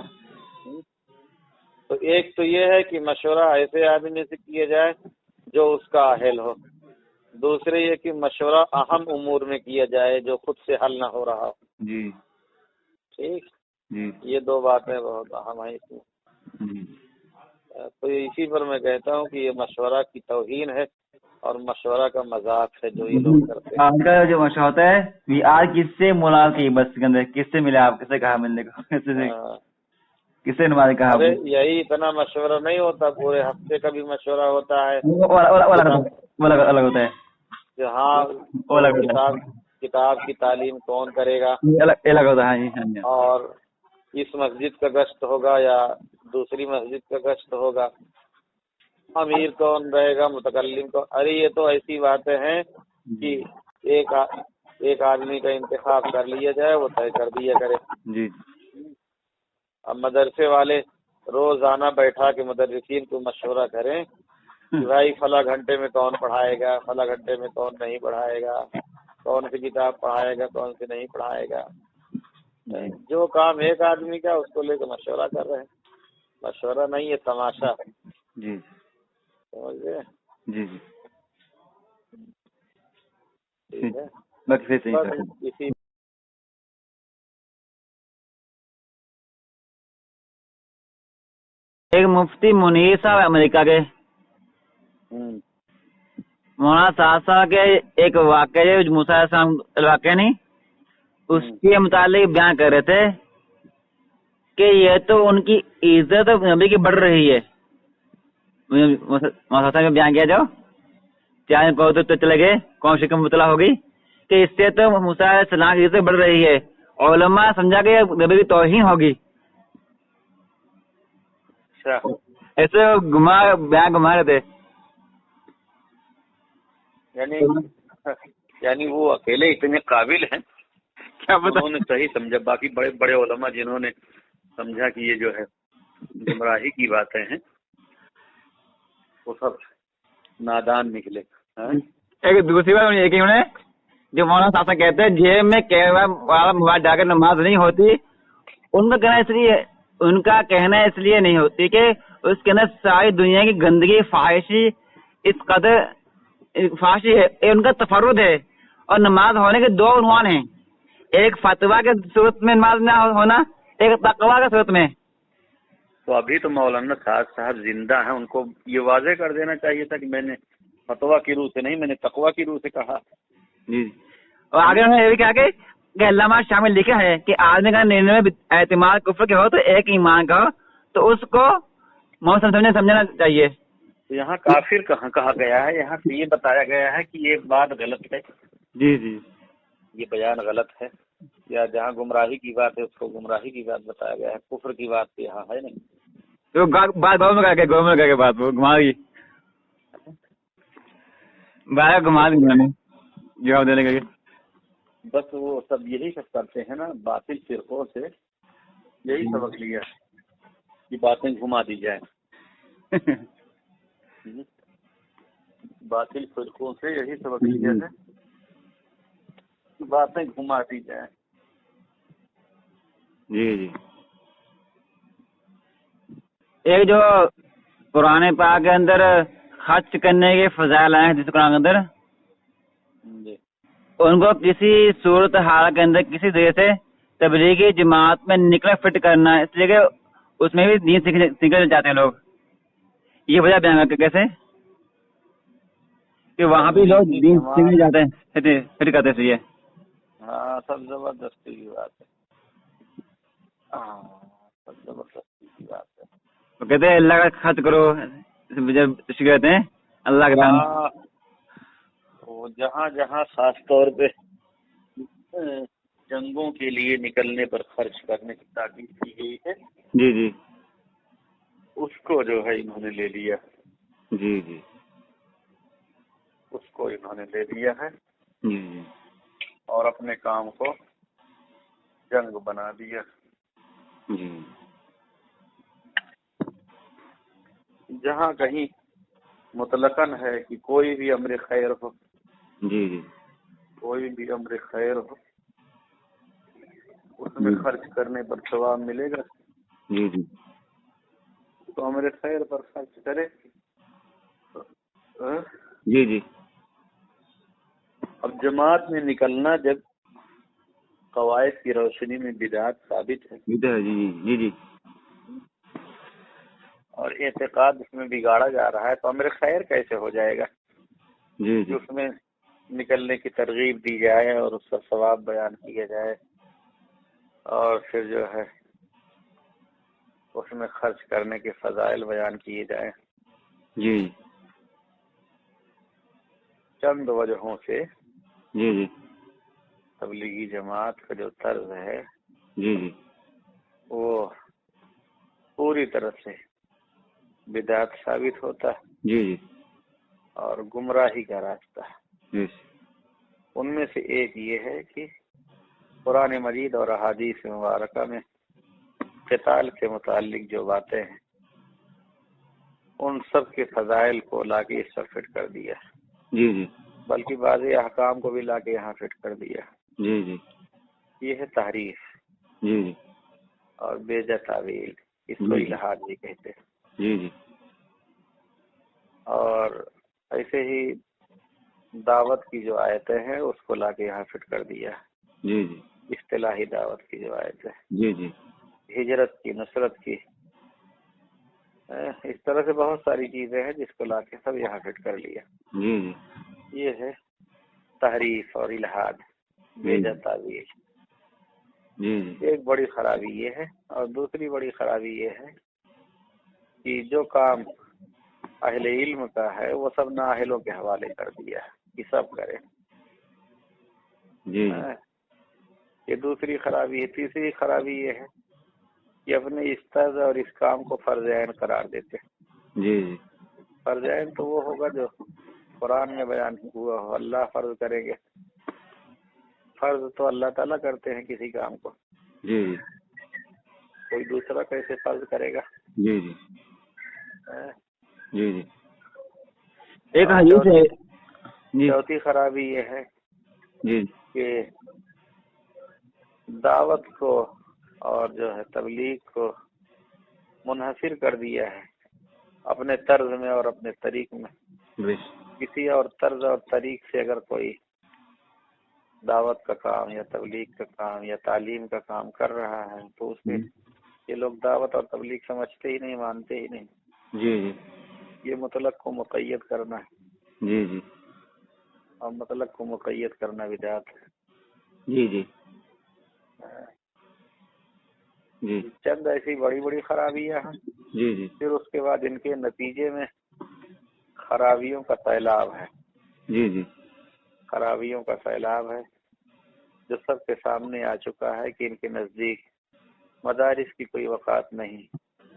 Speaker 2: تو ایک تو یہ ہے کہ مشورہ ایسے آدمی سے کیا جائے جو اس کا اہل ہو. دوسرے یہ کہ مشورہ اہم امور میں کیا جائے جو خود سے حل نہ ہو رہا ہو.
Speaker 1: جی
Speaker 2: ٹھیک،
Speaker 1: جی
Speaker 2: یہ دو باتیں بہت اہم ہیں اس میں.
Speaker 1: جی.
Speaker 2: تو اسی پر میں کہتا ہوں کہ یہ مشورہ کی توہین ہے اور مشورہ کا مذاق ہے جو یہ لوگ کرتے ہیں.
Speaker 1: آپ کا جو مشورہ ہوتا ہے یہ آج کس سے ملاقات کی بس کے اندر کس سے ملے آپ کس سے کہا ملنے کو کس سے نماز کہا
Speaker 2: ارے یہی اتنا مشورہ نہیں ہوتا، پورے ہفتے کا بھی مشورہ ہوتا ہے.
Speaker 1: الگ ہوتا ہے
Speaker 2: کہ ہاں کتاب کی تعلیم کون کرے گا،
Speaker 1: الگ ہوتا ہے.
Speaker 2: اور اس مسجد کا گشت ہوگا یا دوسری مسجد کا گشت ہوگا، امیر کون رہے گا، متکلم کون. ارے یہ تو ایسی باتیں ہیں کہ ایک آدمی کا انتخاب کر لیا جائے، وہ طے کر دیا کرے.
Speaker 1: جی.
Speaker 2: اب مدرسے والے روزانہ بیٹھا کے مدرسین کو مشورہ کریں کہ بھائی فلاں گھنٹے میں کون پڑھائے گا، فلاں گھنٹے میں کون نہیں پڑھائے گا، کون سی کتاب پڑھائے گا، کون سی نہیں پڑھائے گا. جو کام ایک آدمی کا اس کو لے کے مشورہ کر رہے ہیں. مشورہ نہیں ہے، تماشا.
Speaker 1: جی
Speaker 2: سمجھ گئے؟
Speaker 1: جی جی.
Speaker 2: ٹھیک ہے،
Speaker 1: بس
Speaker 2: اسی
Speaker 1: ایک مفتی منیر صاحب امریکہ کے مولانا صاحب صاحب کے ایک واقعہ ہے موسیٰ علیہ السلام واقعہ نہیں اس کے متعلق بیان کر رہے تھے کہ یہ تو ان کی عزت نبی کی بڑھ رہی ہے. مولانا صاحب نے بیان کیا جو چاہے کو تو چلے گئے کون سی کم مطلع ہوگی کہ اس سے تو موسیٰ علیہ السلام کی عزت بڑھ رہی ہے. علماء سمجھا کہ نبی کی توہین ہوگی. ایسے گھما رہے تھے.
Speaker 2: یعنی وہ اکیلے اتنے قابل ہیں کیا انہوں نے صحیح سمجھا. باقی بڑے بڑے علماء جنہوں نے سمجھا کہ یہ جو ہے گمراہی کی باتیں ہیں وہ سب نادان نکلے.
Speaker 1: ایک دوسری بات یہ کہ انہیں جو مولانا صاحب کہتے ہیں جیب میں موبائل ڈال کر نماز نہیں ہوتی. ان کا کہنا اس لیے نہیں ہوتی کہ اس کے اندر ساری دنیا کی گندگی فحاشی اس قدر فحاشی ہے. ان کا تفرد ہے اور نماز ہونے کے دو عنوان ہیں، ایک فتویٰ کے صورت میں نماز نہ ہونا، ایک تقویٰ کے صورت میں.
Speaker 2: تو ابھی تو مولانا صاحب زندہ ہیں، ان کو یہ واضح کر دینا چاہیے تھا کہ میں نے فتویٰ کی روح سے نہیں، میں نے تقویٰ کی روح سے کہا. جی.
Speaker 1: اور آگے انہوں نے یہ بھی کہا کہ علامہ شامل لکھا ہے کہ آدمی کا 99 اعتماد کفر کے ہو تو ایک ایمان کا ہو تو اس کو سمجھنا چاہیے.
Speaker 2: یہاں کافر کہاں کہا گیا ہے؟ یہاں یہ بتایا گیا ہے کہ یہ بات غلط ہے.
Speaker 1: جی جی
Speaker 2: یہ بیان غلط ہے، یا جہاں گمراہی کی بات ہے اس کو گمراہی کی بات بتایا گیا ہے. کفر کی بات یہاں ہے نہیں.
Speaker 1: تو بات گورنمنٹ کا بات وہ گھما دی گھما دی میں نے جواب دینے کے.
Speaker 2: بس وہ سب یہی سب کرتے ہیں نا، باطل فرقوں سے یہی سبق لیا کہ باتیں گھما دی جائیں. باطل فرقوں سے یہی سبق لیا ہے کہ باتیں گھما دی جائیں.
Speaker 1: جی جی. ایک جو قرآن پاک کے اندر خرچ کرنے کے فضائل ہیں جس قرآن کے اندر ان کو کسی صورت حال کے اندر کسی طرح سے تبلیغی جماعت میں نکلا فٹ کرنا، اس لیے کہ اس میں بھی دین سیکھنے جاتے ہیں لوگ. یہ وجہ بیان کر کیسے کہ وہاں بھی لوگ دین سیکھنے جاتے ہیں فٹ کرتے سے.
Speaker 2: ہاں سب زبردستی کی بات ہے. ہاں سب زبردستی کی بات ہے.
Speaker 1: وہ کہتے ہیں اللہ کا خرچ کرو کہتے ہیں اللہ کا.
Speaker 2: وہ جہاں جہاں خاص طور پہ جنگوں کے لیے نکلنے پر خرچ کرنے کی تاکید کی گئی ہے
Speaker 1: جی جی
Speaker 2: اس کو جو ہے انہوں نے لے لیا.
Speaker 1: جی جی
Speaker 2: اس کو انہوں نے لے لیا ہے
Speaker 1: جی جی
Speaker 2: اور اپنے کام کو جنگ بنا دیا.
Speaker 1: جی
Speaker 2: جہاں کہیں مطلقاً ہے کہ کوئی بھی امر خیر ہو
Speaker 1: جی جی
Speaker 2: کوئی بھی امر خیر ہو اس میں خرچ کرنے پر ثواب ملے گا.
Speaker 1: جی جی
Speaker 2: تو امر خیر پر خرچ کرے.
Speaker 1: جی جی
Speaker 2: اب جماعت میں نکلنا جب قواعد کی روشنی میں بدعت ثابت ہے
Speaker 1: جی جی جی جی
Speaker 2: اور اعتقاد اس میں بگاڑا جا رہا ہے تو امر خیر کیسے ہو جائے گا؟
Speaker 1: جی جی
Speaker 2: اس میں نکلنے کی ترغیب دی جائے اور اس کا ثواب بیان کیا جائے اور پھر جو ہے اس میں خرچ کرنے کے فضائل بیان کیے جائیں.
Speaker 1: جی
Speaker 2: چند وجہوں سے
Speaker 1: جی جی
Speaker 2: تبلیغی جماعت کا جو طرز ہے
Speaker 1: جی جی
Speaker 2: وہ پوری طرح سے بدعت ثابت ہوتا ہے
Speaker 1: جی جی
Speaker 2: اور گمراہی کا راستہ ہے.
Speaker 1: جی
Speaker 2: ان میں سے ایک یہ ہے کہ قرآن مجید اور احادیث مبارکہ میں قتال کے متعلق جو باتیں ہیں ان سب کے فضائل کو لا کے اس پر فٹ کر دیا،
Speaker 1: جی جی
Speaker 2: بلکہ بعض احکام کو بھی لا کے یہاں فٹ کر دیا.
Speaker 1: جی جی
Speaker 2: یہ ہے تحریف
Speaker 1: جی جی
Speaker 2: اور بے جا تعویل، اس کو الہاد بھی کہتے ہیں.
Speaker 1: جی جی
Speaker 2: اور ایسے ہی دعوت کی جو آیتیں ہیں اس کو لا کے یہاں فٹ کر دیا،
Speaker 1: جی جی
Speaker 2: اصطلاحی دعوت کی جو آیتیں،
Speaker 1: جی جی
Speaker 2: ہجرت کی، نصرت کی، اس طرح سے بہت ساری چیزیں ہیں جس کو لا کے سب یہاں فٹ کر لیا.
Speaker 1: جی جی
Speaker 2: یہ ہے تحریف اور الہاد، بے جا تعویل.
Speaker 1: جی
Speaker 2: ایک بڑی خرابی یہ ہے اور دوسری بڑی خرابی یہ ہے کہ جو کام اہل علم کا ہے وہ سب نااہلوں کے حوالے کر دیا کہ سب کرے.
Speaker 1: جی
Speaker 2: یہ دوسری خرابی ہے. تیسری خرابی یہ ہے کہ اپنے اس طرز اور اس کام کو فرض عین قرار دیتے.
Speaker 1: جی جی
Speaker 2: فرض عین تو وہ ہوگا جو قرآن میں بیان ہوا ہو، اللہ فرض کریں گے. فرض تو اللہ تعالیٰ کرتے ہیں کسی کام کو،
Speaker 1: جی جی
Speaker 2: کوئی دوسرا کیسے فرض کرے گا؟
Speaker 1: جی جی جی جی ایک حدیث ہے.
Speaker 2: چوتھی خرابی یہ ہے
Speaker 1: جی
Speaker 2: کہ دعوت کو اور جو ہے تبلیغ کو منحصر کر دیا ہے اپنے طرز میں اور اپنے طریق میں. کسی اور طرز اور طریق سے اگر کوئی دعوت کا کام یا تبلیغ کا کام یا تعلیم کا کام کر رہا ہے تو اس میں یہ لوگ دعوت اور تبلیغ سمجھتے ہی نہیں، مانتے ہی نہیں.
Speaker 1: جی جی
Speaker 2: یہ مطلق کو مقید کرنا ہے.
Speaker 1: جی جی
Speaker 2: اور مطلق کو مقید کرنا بدعت ہے.
Speaker 1: جی جی جی
Speaker 2: چند ایسی بڑی بڑی خرابیاں ہیں.
Speaker 1: جی جی
Speaker 2: پھر اس کے بعد ان کے نتیجے میں خرابیوں کا سیلاب ہے.
Speaker 1: جی جی
Speaker 2: خرابیوں کا سیلاب ہے جو سب کے سامنے آ چکا ہے کہ ان کے نزدیک مدارس کی کوئی وقات نہیں،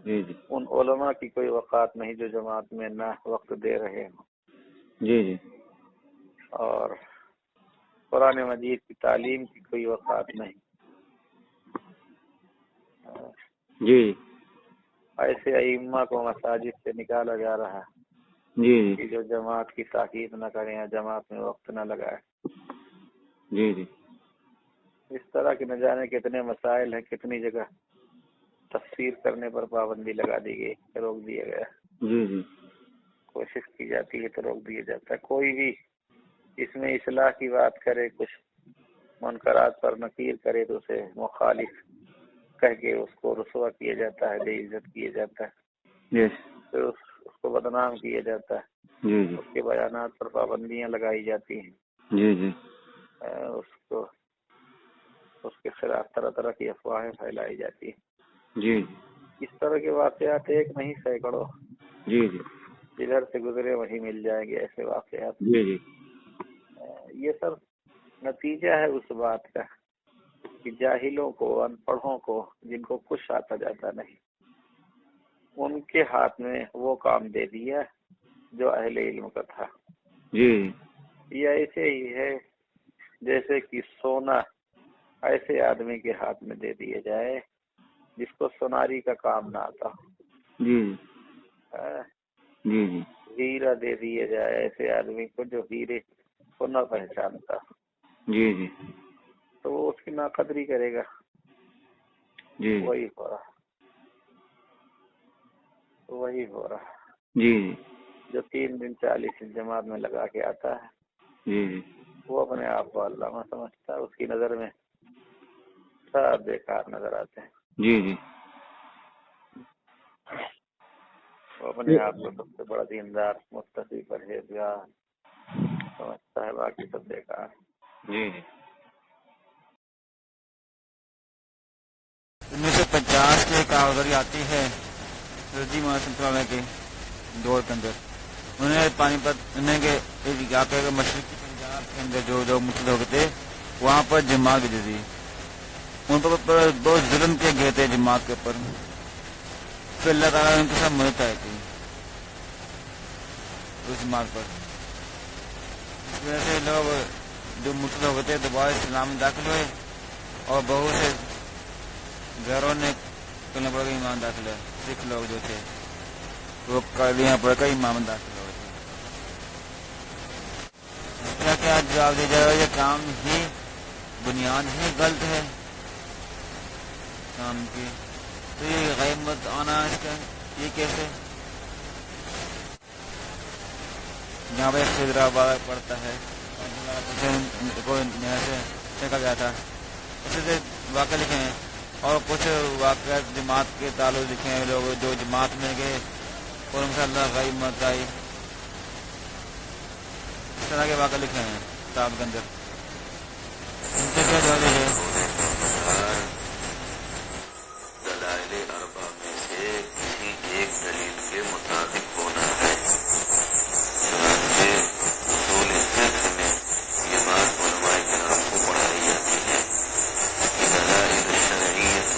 Speaker 1: جی جی
Speaker 2: ان علماء کی کوئی وقات نہیں جو جماعت میں نہ وقت دے رہے ہیں.
Speaker 1: جی جی
Speaker 2: اور قرآن مجید کی تعلیم کی کوئی وقات نہیں.
Speaker 1: جی
Speaker 2: ایسے ائمہ کو مساجد سے نکالا جا رہا ہے
Speaker 1: جی
Speaker 2: کہ جو جماعت کی تاکید نہ کریں یا جماعت میں وقت نہ لگائے.
Speaker 1: جی جی
Speaker 2: اس طرح کے نہ جانے کتنے مسائل ہیں، کتنی جگہ تفسیر کرنے پر پابندی لگا دی گئی، روک دیا گیا.
Speaker 1: جی جی
Speaker 2: کوشش کی جاتی ہے تو روک دیا جاتا ہے. کوئی بھی اس میں اصلاح کی بات کرے، کچھ منکرات پر نکیر کرے تو اسے مخالف کہہ کے اس کو رسوا کیا جاتا ہے، بے عزت کیا جاتا ہے، پھر اس کو بدنام کیا جاتا ہے.
Speaker 1: جی جی
Speaker 2: اس کے بیانات پر پابندیاں لگائی جاتی ہیں.
Speaker 1: جی جی
Speaker 2: اس کے خلاف طرح طرح کی افواہیں پھیلائی جاتی ہیں.
Speaker 1: جی
Speaker 2: اس طرح کے واقعات ایک نہیں سینکڑوں
Speaker 1: جی جی
Speaker 2: جدھر سے گزرے وہیں مل جائیں گے ایسے واقعات.
Speaker 1: جی جی
Speaker 2: یہ سب نتیجہ ہے اس بات کا کہ جاہلوں کو، ان پڑھوں کو، جن کو کچھ آتا جاتا نہیں، ان کے ہاتھ میں وہ کام دے دیا جو اہل علم کا تھا.
Speaker 1: جی
Speaker 2: یہ ایسے ہی ہے جیسے کہ سونا ایسے آدمی کے ہاتھ میں دے دیا جائے جس کو سوناری کا کام نہ آتا.
Speaker 1: جی جی جی
Speaker 2: ہیرا دے دیا جائے ایسے آدمی کو جو ہیرے کو نہ پہچانتا.
Speaker 1: جی جی
Speaker 2: تو وہ اس کی ناقدری کرے گا.
Speaker 1: جی
Speaker 2: وہی ہو رہا
Speaker 1: جی جی
Speaker 2: جو 3 دن 40 دن جماعت میں لگا کے آتا ہے
Speaker 1: جی جی
Speaker 2: وہ اپنے آپ کو علامہ سمجھتا ہے. اس کی نظر میں سب بیکار نظر آتے ہیں.
Speaker 1: جی جی
Speaker 2: وہ اپنے آپ کو سب سے بڑا دیندار متقی پرہیزگار سمجھتا ہے، باقی سب بیکار.
Speaker 1: جی جی 1950 کے کاغذری آتی ہے سردی موسم کے دور کے اندر انہیں پانی پت انہیں کے علاقے کے مشرقی پنجاب کے اندر جو مسلم لوگ تھے وہاں پر جماعت بھی دی. ان پر بہت ظلم کیے گئے تھے جماعت کے اوپر. پھر اللہ تعالیٰ نے ان کے ساتھ مدد آئی تھی اس جماعت پر. اس وجہ سے لوگ جو مسلم لوگ تھے دوبارہ اسلام میں داخل ہوئے اور بہت سے گھروں نے کلمہ پڑھ کر ایمان داخل ہے. سکھ لوگ جو تھے وہ کلمہ پڑھ کر ایمان داخل ہوئے تھے. اس کا کیا جواب دیا جائے گا؟ یہ کام ہی بنیاد ہے غلط ہے کام کی. تو یہ غیبت آنا اس کا یہ کیسے؟ جہاں پہ حیدرآباد پڑتا ہے کو دیکھا گیا تھا اسے سے واقع لکھے ہیں اور کچھ واقعات جماعت کے تعلق لکھے ہیں لوگ جو جماعت میں گئے اور ان شاء اللہ غیبت آئی. اس طرح کے واقع لکھے ہیں کتاب کے اندر. ان سے کیا جواب ہے؟
Speaker 3: دلائل اربع میں سے کسی ایک دلیل کے مطابق ہونا ہے. چنانچہ اصول فقہ میں یہ بات علماء کرام کو پڑھائی جاتی ہے کہ دلائل شرعیت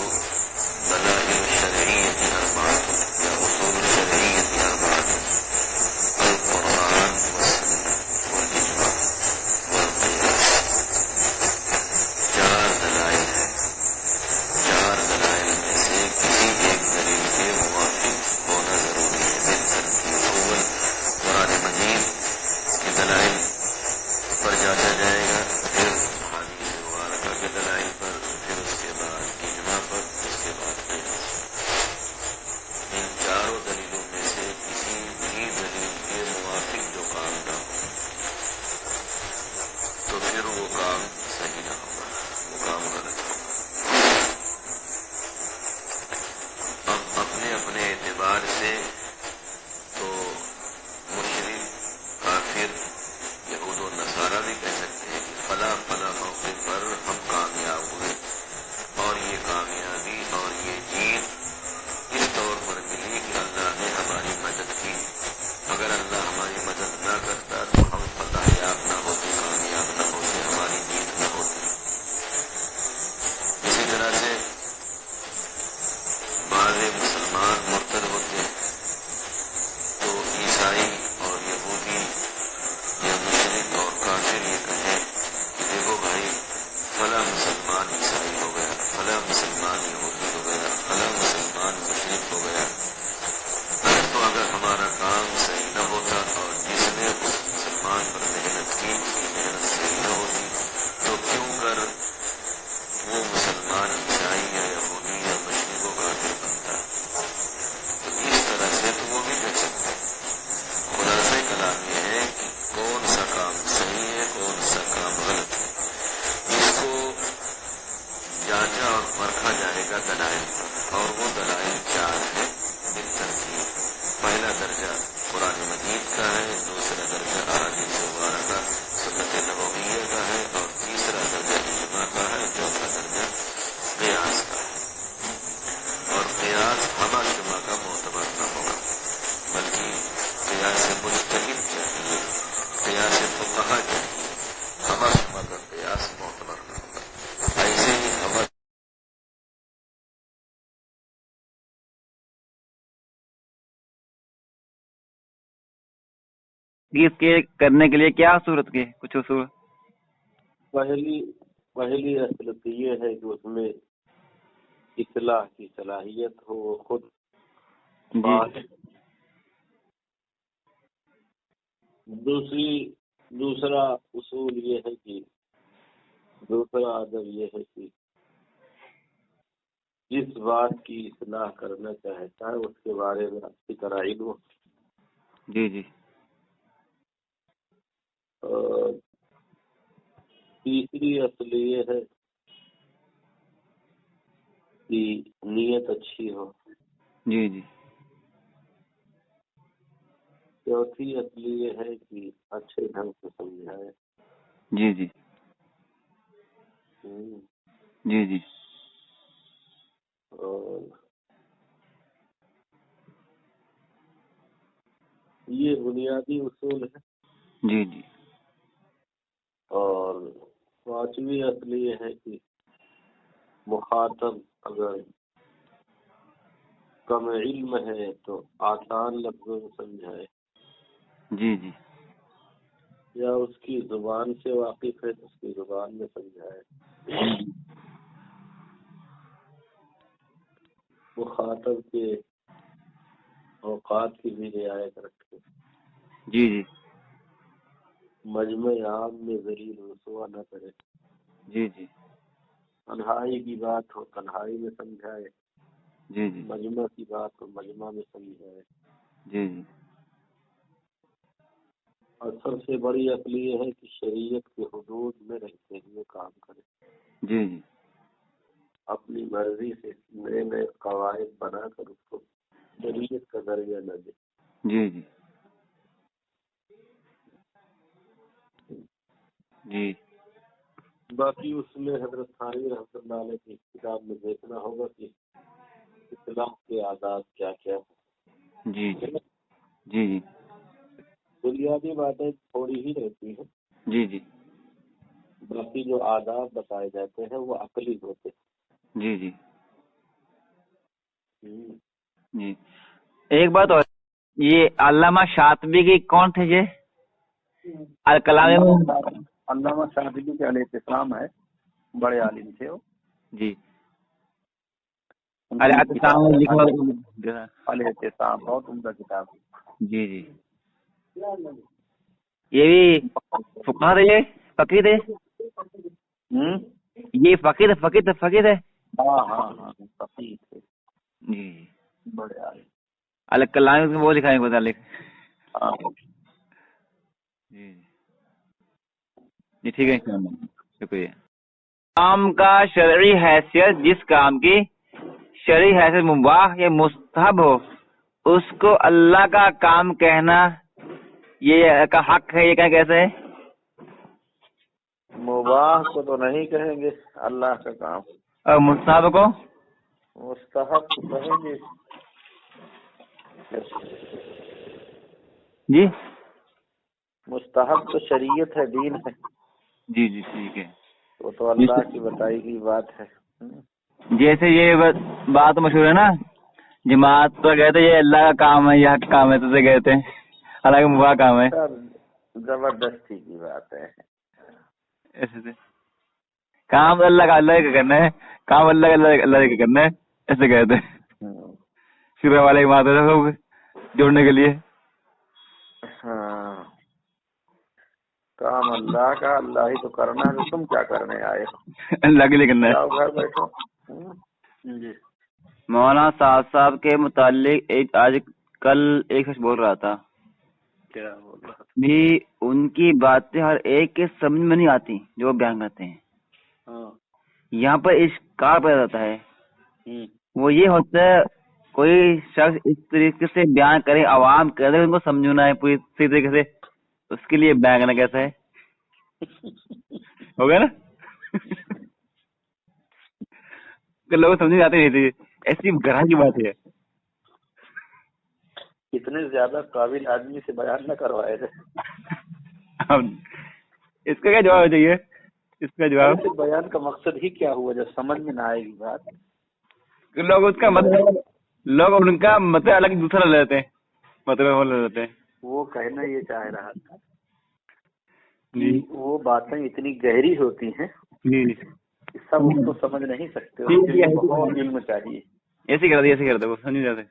Speaker 3: اربعۃ یا اصول شرعیت اربعۃ: القرآن والسنہ والاجماع والقیاس. 4 دلائل ہیں. 4 دلائل میں سے کسی ایک دلیل کے موافق ہونا ضروری ہے. بالترتیب اول قرآن مجید کے دلائل پر جانچا جائے گا، پھر احادیث مبارکہ کے دلائل پر، پھر اس کے بعد اجماع پر، اس کے بعد قیاس. ان چاروں دلیلوں میں سے کسی بھی دلیل کے موافق جو کام نہ ہو تو پھر وہ کام صحیح نہ ہوگا، وہ کام غلط ہوگا. اب اپنے اپنے اعتبار سے تو مشرک، کافر، یہود و نصارہ بھی کہہ سکتے ہیں کہ فلاں فلاں موقع پر ہم کامیاب ہوئے اور یہ کامیابی اور یہ جیت اس طور پر ملی کہ اللہ نے ہماری مدد کی. اگر اللہ ہماری مدد نہ کرتا تو ہم فتح یاب نہ ہوتے، کامیاب نہ ہوتے، ہماری جیت نہ ہوتی. اسی طرح سے بعض مسلمان مرتد ہوتے تو عیسائی اور یہودی یا مشرک اور کافر یہ کہیں کہ دیکھو بھائی فلاں مسلمان عیسائی ہو گیا، فلاں مسلمان یہودی ہو گیا، فلاں مسلمان مشرک ہو گیا. تو اگر ہمارا کام صحیح نہ ہوتا اور جس نے اس مسلمان پر محنت کی اس کی محنت صحیح نہ ہوتی تو کیوں کر وہ مسلمان عیسائی یا یہودی یا مشرک و کافر بنتا؟ تو اس طرح سے تو وہ بھی کر سکتے. خلاصہ کلام یہ ہے کہ کون سا کام صحیح ہے، کون سا کام غلط ہے، اس کو جانچا اور پرکھا جائے گا دلائل پر. اور وہ دلائل 4 ہیں بالترتیب. پہلا درجہ قرآن مجید کا ہے، دوسرا درجہ احادیث مبارکہ سنت نبویہ کا ہے، اور تیسرا درجہ اجماع کا ہے، چوتھا درجہ قیاس کا ہے. اور قیاس ہمہ شمہ کا معتبر نہ ہوگا بلکہ قیاس مجتہد چاہیے، قیاس فقہا چاہیے. ہمہ شمہ کا قیاس معتبر نہ ہوگا. ایسے ہی ہمہ
Speaker 1: اس کے کرنے کے لیے کیا صورت کے کچھ اصول؟
Speaker 2: پہلی اصلت یہ ہے کہ اس میں اصلاح کی صلاحیت ہو، وہ خود
Speaker 1: جی
Speaker 2: دوسرا اصول یہ ہے کہ دوسرا ادب یہ ہے کہ جس بات کی اصلاح کرنا چاہتا ہے اس کے بارے میں اچھی طرح علم.
Speaker 1: جی جی.
Speaker 2: اور تیسری اصل یہ ہے کہ نیت اچھی ہو.
Speaker 1: جی جی.
Speaker 2: چوتھی اصل یہ ہے کہ اچھے ڈھنگ سے سمجھائے.
Speaker 1: جی جی. جی جی.
Speaker 2: اور یہ بنیادی اصول ہے.
Speaker 1: جی جی.
Speaker 2: اور پانچویں اصل یہ ہے کہ مخاطب اگر کم علم ہے تو آسان لفظوں میں سمجھائے.
Speaker 1: جی جی.
Speaker 2: یا اس کی زبان سے واقف ہے تو اس کی زبان میں سمجھائے. مخاطب کے اوقات کی بھی رعایت رکھے.
Speaker 1: جی جی.
Speaker 2: مجمع عام میں ذلیل رسوا نہ کرے.
Speaker 1: جی جی.
Speaker 2: تنہائی کی بات ہو تنہائی میں سمجھائے.
Speaker 1: جی جی.
Speaker 2: مجمع کی بات ہو مجمع میں سمجھائے.
Speaker 1: جی جی.
Speaker 2: اور سب سے بڑی اصل یہ ہے کہ شریعت کے حدود میں رہتے ہوئے کام کرے.
Speaker 1: جی جی.
Speaker 2: اپنی مرضی سے نئے نئے قواعد بنا کر اس کو شریعت کا درجہ نہ دے.
Speaker 1: جی جی. جی.
Speaker 2: باقی اس میں حضرت ثانوی رحمۃ اللہ علیہ کی کتاب میں دیکھنا ہوگا کہ اصلاح کے آداب کیا کیا ہیں.
Speaker 1: جی جی. جی جی.
Speaker 2: بنیادی باتیں تھوڑی ہی رہتی ہیں.
Speaker 1: جی جی.
Speaker 2: باقی جو آداب بتائے جاتے ہیں وہ عقلی ہوتے ہیں.
Speaker 1: جی جی. جی. ایک بات اور، یہ علامہ شاطبی کی کون تھے یہ الکلام؟
Speaker 2: علامہ شاطبی کے الاعتصام ہے، بڑے عالم تھے وہ.
Speaker 1: جی.
Speaker 2: الاعتصام بہت عمدہ کتاب ہے.
Speaker 1: جی جی. یہ بھی فقہ تھے، یہ فقیر تھے. یہ فقیر ہے.
Speaker 2: ہاں ہاں ہاں فقیر تھے.
Speaker 1: جی.
Speaker 2: بڑے عالم.
Speaker 1: الکلام وہ لکھائیں گے متعلق. جی جی. ٹھیک ہے، شکریہ. کام کا شرعی حیثیت، جس کام کی شرعی حیثیت مباح یا مستحب ہو اس کو اللہ کا کام کہنا یہ کا حق ہے. یہ کیا کیسے ہے؟
Speaker 2: مباح کو تو نہیں کہیں گے اللہ کا کام،
Speaker 1: اور مستحب کو؟
Speaker 2: مستحب کو کہیں گے.
Speaker 1: جی.
Speaker 2: مستحب تو شریعت ہے، دین ہے.
Speaker 1: جی جی. ٹھیک ہے.
Speaker 2: وہ تو اللہ کی بتائی گئی بات ہے.
Speaker 1: جیسے یہ بات مشہور ہے نا، جماعت تو کہتے یہ اللہ کا کام ہے، یہ حق کام ہے، تو سے کہتے ہیں حالانکہ مباح کام ہے.
Speaker 2: زبردستی کی بات ہے.
Speaker 1: ایسے سے کام اللہ کا اللہ کا کرنا ہے، کام اللہ کا اللہ کا کرنا ہے، ایسے کہتے ہیں. شروع والے کی بات ہے سب جوڑنے کے لیے.
Speaker 2: ہاں، کام اللہ کا اللہ ہی تو کرنا ہے. تم کیا کرنے آئے ہو؟
Speaker 1: اللہ کے لیے کرنا ہے.
Speaker 2: جاؤ گھر بیٹھو. جی.
Speaker 1: مولانا صاحب کے متعلق آج کل ایک شخص بول رہا تھا،
Speaker 2: کیا بول رہا تھا؟
Speaker 1: بھی ان کی باتیں ہر ایک کے سمجھ میں نہیں آتی جو وہ بیان کرتے ہیں. یہاں پر اشکال پیدا ہوتا ہے. وہ یہ ہوتا ہے کوئی شخص اس طریقے سے بیان کرے، عوام کرے، ان کو سمجھنا ہے پوری طریقے سے، اس کے لیے بیان کرنا کیسا ہے؟ ہو گیا نا؟ لوگ سمجھ آتے نہیں تھے، ایسی گرہ کی بات ہے.
Speaker 2: اتنے زیادہ قابل آدمی سے بیان نہ کروائے تھے.
Speaker 1: اس کا کیا جواب چاہیے؟ اس کا جواب
Speaker 2: بیان کا مقصد ہی کیا ہوا جب سمجھ میں نہ آئے گی بات.
Speaker 1: لوگ اس کا مطلب، لوگ ان کا مطلب الگ دوسرا لے لیتے ہیں، مطلب لے لیتے ہیں.
Speaker 2: وہ کہنا یہ چاہ رہا تھا کہ وہ باتیں اتنی گہری ہوتی ہیں سب اس کو سمجھ نہیں سکتے، اس کے لیے بہت علم چاہیے.
Speaker 1: ایسے کرتے وہ سمجھ جاتے.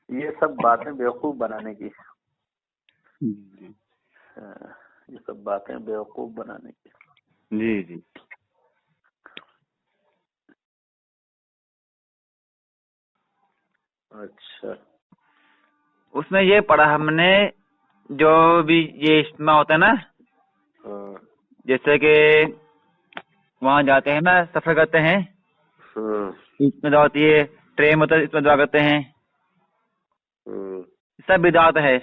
Speaker 2: یہ سب باتیں بیوقوف بنانے کی. یہ سب باتیں بیوقوف بنانے کی.
Speaker 1: جی جی.
Speaker 2: اچھا.
Speaker 1: اس میں یہ پڑھا ہم نے جو بھی یہ اجتماع ہوتا ہے نا,
Speaker 2: ہاں
Speaker 1: جیسے کہ وہاں جاتے ہیں نا, سفر کرتے ہیں,
Speaker 2: ہاں
Speaker 1: اس میں دعا ہوتی ہے, ٹرین ہوتا ہے اس میں دعا کرتے ہیں,
Speaker 2: ہاں
Speaker 1: سب بدعت ہے.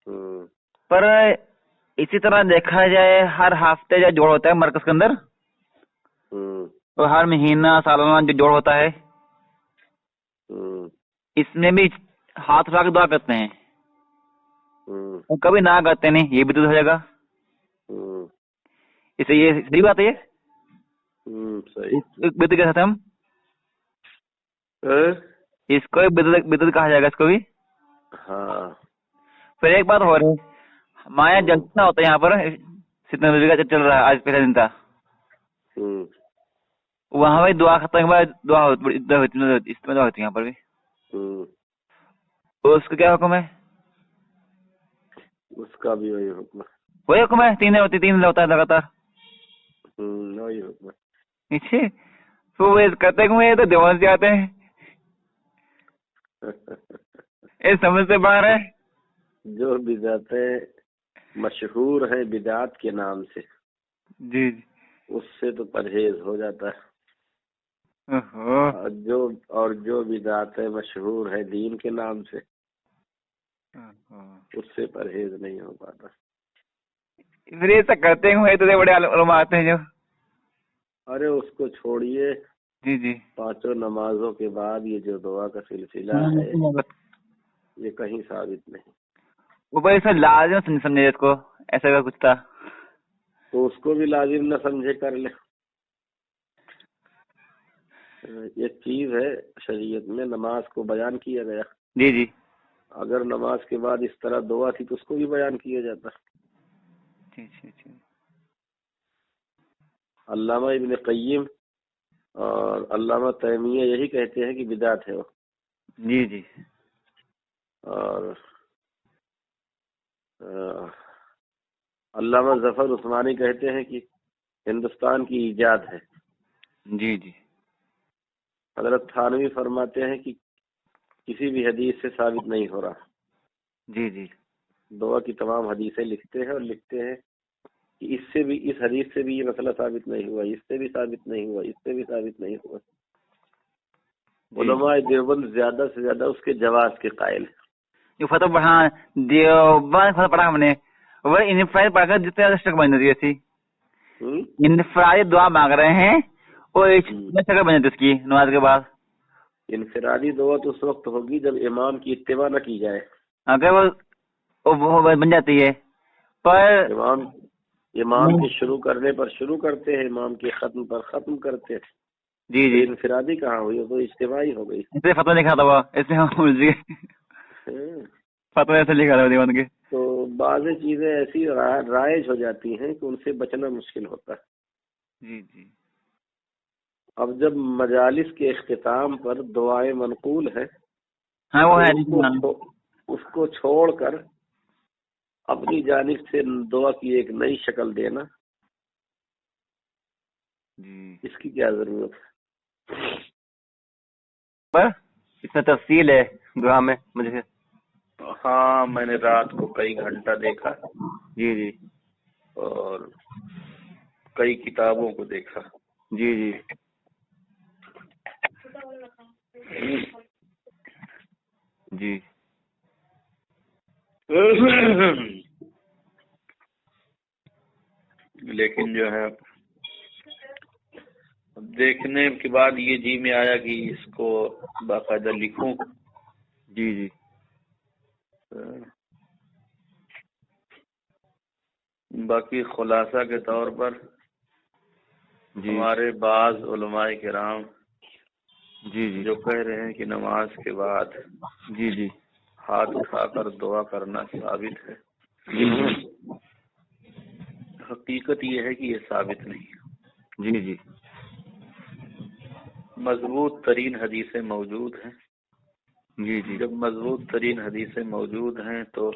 Speaker 2: ہاں
Speaker 1: پر اسی طرح دیکھا جائے ہر ہفتے جو جوڑ ہوتا ہے مرکز کے اندر,
Speaker 2: ہاں
Speaker 1: اور ہر مہینہ سالانہ جو جوڑ ہوتا ہے,
Speaker 2: ہاں
Speaker 1: اس میں بھی ہاتھ اٹھا کے دعا کرتے ہیں,
Speaker 2: ہاں
Speaker 1: اور کبھی نہ کرتے نہیں, یہ بھی تو ہو جائے گا.
Speaker 2: ہاں
Speaker 1: اس سے یہ صحیح بات ہے.
Speaker 2: صحیح.
Speaker 1: ایک بدعت کے ساتھ ہم
Speaker 2: ہاں
Speaker 1: اس کو بدعت کہا جائے گا اس کو بھی.
Speaker 2: ہاں
Speaker 1: پھر ایک بات ہو رہی, ہمارے یہاں جلسہ ہوتا ہے یہاں پر ستنا نبی کا چل رہا ہے, آج پہلا دن تھا,
Speaker 2: ہاں
Speaker 1: وہاں بھی دعا ختم کے بعد دعا ہوتی اس میں دعا ہوتی ہے یہاں پر بھی.
Speaker 2: ہاں
Speaker 1: تو اس کا کیا حکم ہے؟
Speaker 2: اس کا بھی وہی حکم ہے.
Speaker 1: وہی حکم ہے, تین ہوتا ہے لگاتار.
Speaker 2: وہی حکم ہے.
Speaker 1: پیچھے تو وہ کرتے کیوں یہ تو دیوان سے آتے ہیں, یہ سمجھ سے باہر ہے.
Speaker 2: جو بدعتیں مشہور ہیں بدعت کے نام سے,
Speaker 1: جی جی.
Speaker 2: اس سے تو پرہیز ہو جاتا ہے.
Speaker 1: اوہو.
Speaker 2: اور جو بدعتیں مشہور ہے دین کے نام سے, اس سے پرہیز نہیں ہو پاتا.
Speaker 1: پھر یہ سب کرتے ہوئے تو بڑے علماء آتے ہیں جو.
Speaker 2: ارے اس کو چھوڑیے,
Speaker 1: جی جی.
Speaker 2: پانچوں نمازوں کے بعد یہ جو دعا کا سلسلہ ہے یہ کہیں ثابت نہیں.
Speaker 1: وہ بھائی اس میں لازم سمجھے اس کو, ایسا کا کچھ تھا
Speaker 2: تو اس کو بھی لازم نہ سمجھے کر لے. ایک چیز ہے شریعت میں, نماز کو بیان کیا گیا.
Speaker 1: جی جی.
Speaker 2: اگر نماز کے بعد اس طرح دعا تھی تو اس کو بھی بیان کیا جاتا. علامہ ابن قیم اور علامہ تیمیہ یہی کہتے ہیں کہ بدعت ہے وہ.
Speaker 1: جی جی.
Speaker 2: اور علامہ ظفر عثمانی کہتے ہیں کہ ہندوستان کی ایجاد ہے.
Speaker 1: جی جی.
Speaker 2: حضرت تھانوی فرماتے ہیں کہ کسی بھی حدیث سے ثابت نہیں ہو رہا.
Speaker 1: جی جی.
Speaker 2: دعا کی تمام حدیثیں لکھتے ہیں اور لکھتے ہیں کہ اس حدیث سے بھی یہ مسئلہ ثابت نہیں ہوا, اس سے بھی ثابت نہیں ہوا, اس سے بھی ثابت نہیں ہوا. علماء دیوبند زیادہ سے زیادہ اس کے جواز کے قائل ہیں.
Speaker 1: جو فتح پڑھا دیوبند فتح پڑھا ہم نے, وہ انفرادی پڑھ کر جتنے شکل بن جاتی ہے ایسی انفرادی دعا مانگ رہے ہیں, وہ شکل بن جاتی اس کی نماز کے بعد.
Speaker 2: انفرادی دعا تو اس وقت ہوگی جب امام کی اتباع نہ کی جائے.
Speaker 1: اگر وہ بن جاتی ہے, پر
Speaker 2: امام کے شروع کرنے پر شروع کرتے ہیں, امام کے ختم پر ختم کرتے ہیں.
Speaker 1: جی جی.
Speaker 2: انفرادی کہاں ہوئی, تو اجتماعی ہو گئی.
Speaker 1: اس لیے فتح لکھا تھا وہ, اس لیے ہم الجھ گئے. فتح ایسے لکھا تھا دیوبند کے.
Speaker 2: تو بعض چیزیں ایسی رائج ہو جاتی ہیں کہ ان سے بچنا مشکل ہوتا ہے.
Speaker 1: جی جی.
Speaker 2: اب جب مجالس کے اختتام پر دعائیں منقول ہیں,
Speaker 1: ہاں وہ ہے,
Speaker 2: اس کو چھوڑ کر اپنی جانب سے دعا کی ایک نئی شکل دینا, اس کی کیا ضرورت ہے؟
Speaker 1: پر اس میں تفصیل ہے دعا میں مجھے.
Speaker 2: ہاں میں نے رات کو کئی گھنٹہ دیکھا.
Speaker 1: جی جی.
Speaker 2: اور کئی کتابوں کو دیکھا.
Speaker 1: جی جی. جی.
Speaker 2: لیکن جو ہے دیکھنے کے بعد یہ جی میں آیا کہ اس کو باقاعدہ لکھوں.
Speaker 1: جی جی.
Speaker 2: باقی خلاصہ کے طور پر ہمارے بعض علماء کرام
Speaker 1: جی جی
Speaker 2: جو کہہ رہے ہیں کہ نماز کے بعد
Speaker 1: جی جی
Speaker 2: ہاتھ اٹھا کر دعا کرنا ثابت ہے, حقیقت یہ ہے کہ یہ ثابت نہیں ہے.
Speaker 1: جی جی.
Speaker 2: مضبوط ترین حدیثیں موجود ہیں.
Speaker 1: جی جی.
Speaker 2: جب مضبوط ترین حدیثیں موجود ہیں تو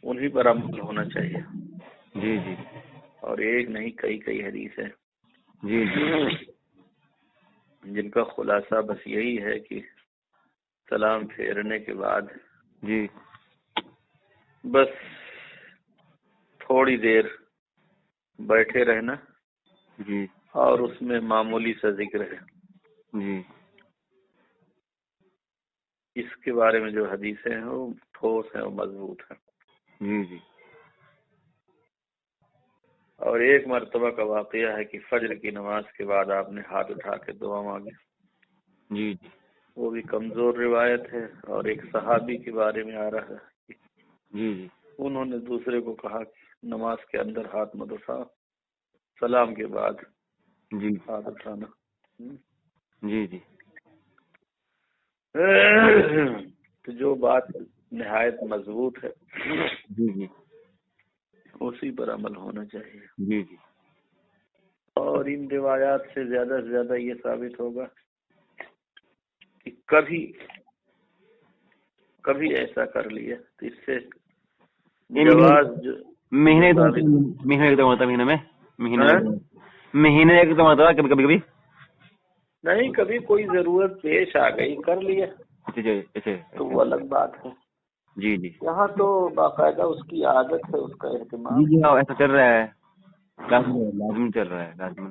Speaker 2: انہی پر عمل ہونا چاہیے.
Speaker 1: جی جی
Speaker 2: اور ایک نہیں کئی حدیث ہے
Speaker 1: جی جی
Speaker 2: جن کا خلاصہ بس یہی ہے کہ سلام پھیرنے کے بعد
Speaker 1: جی
Speaker 2: بس تھوڑی دیر بیٹھے رہنا
Speaker 1: جی
Speaker 2: اور اس میں معمولی سا ذکر ہے.
Speaker 1: جی
Speaker 2: اس کے بارے میں جو حدیثیں ہیں وہ ٹھوس ہیں، وہ مضبوط ہیں.
Speaker 1: جی جی
Speaker 2: اور ایک مرتبہ کا واقعہ ہے کہ فجر کی نماز کے بعد آپ نے ہاتھ اٹھا کے دعا مانگی.
Speaker 1: جی جی
Speaker 2: وہ بھی کمزور روایت ہے. اور ایک صحابی کے بارے میں آ رہا ہے،
Speaker 1: جی جی
Speaker 2: انہوں نے دوسرے کو کہا کہ نماز کے اندر ہاتھ مت اٹھا، سلام کے بعد
Speaker 1: جی
Speaker 2: ہاتھ اٹھانا.
Speaker 1: جی جی
Speaker 2: تو جو بات نہایت مضبوط ہے
Speaker 1: جی جی
Speaker 2: اسی پر عمل ہونا چاہیے.
Speaker 1: جی جی
Speaker 2: اور ان روایات سے زیادہ یہ ثابت ہوگا کہ کبھی ایسا کر لیا تو اس سے جواز
Speaker 1: مہینے ایک دم ہوتا ہے، مہینے ایک دم ہوتا ہے، کبھی کبھی
Speaker 2: نہیں، کبھی کوئی ضرورت پیش آ گئی کر لیا تو وہ الگ بات ہے.
Speaker 1: جی جی
Speaker 2: یہاں تو باقاعدہ اس کی عادت ہے، اس کا اہتمام.
Speaker 1: جی جی ایسا چل رہا ہے، لازمی چل رہا ہے، لازمی.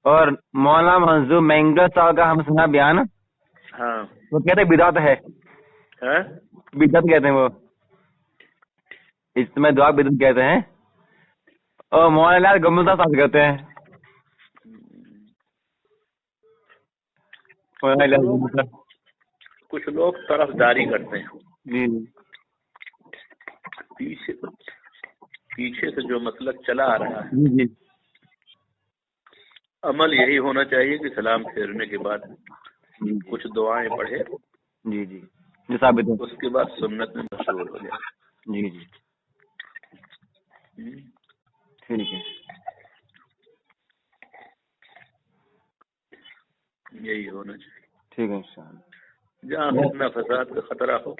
Speaker 1: اور مولانا منظور مینگل صاحب کا ہم سنا بیان،
Speaker 2: ہاں
Speaker 1: وہ کہتے بدعت ہے، بدعت کہتے ہیں وہ، اس میں دعا بدعت کہتے ہیں. اور مولانا گمل صاحب کہتے ہیں.
Speaker 2: کچھ لوگ طرفداری کرتے ہیں.
Speaker 1: جی
Speaker 2: پیچھے سے جو مسلک چلا آ رہا ہے،
Speaker 1: جی جی
Speaker 2: عمل یہی ہونا چاہیے کہ سلام پھیرنے کے بعد کچھ دعائیں پڑھے،
Speaker 1: جی جی جو ثابت ہے،
Speaker 2: اس کے بعد سنت میں مشہور ہو جائے.
Speaker 1: جی جی ٹھیک ہے،
Speaker 2: یہی ہونا چاہیے.
Speaker 1: ٹھیک ہے انشاءاللہ.
Speaker 2: جہاں فتنہ فساد کا خطرہ ہو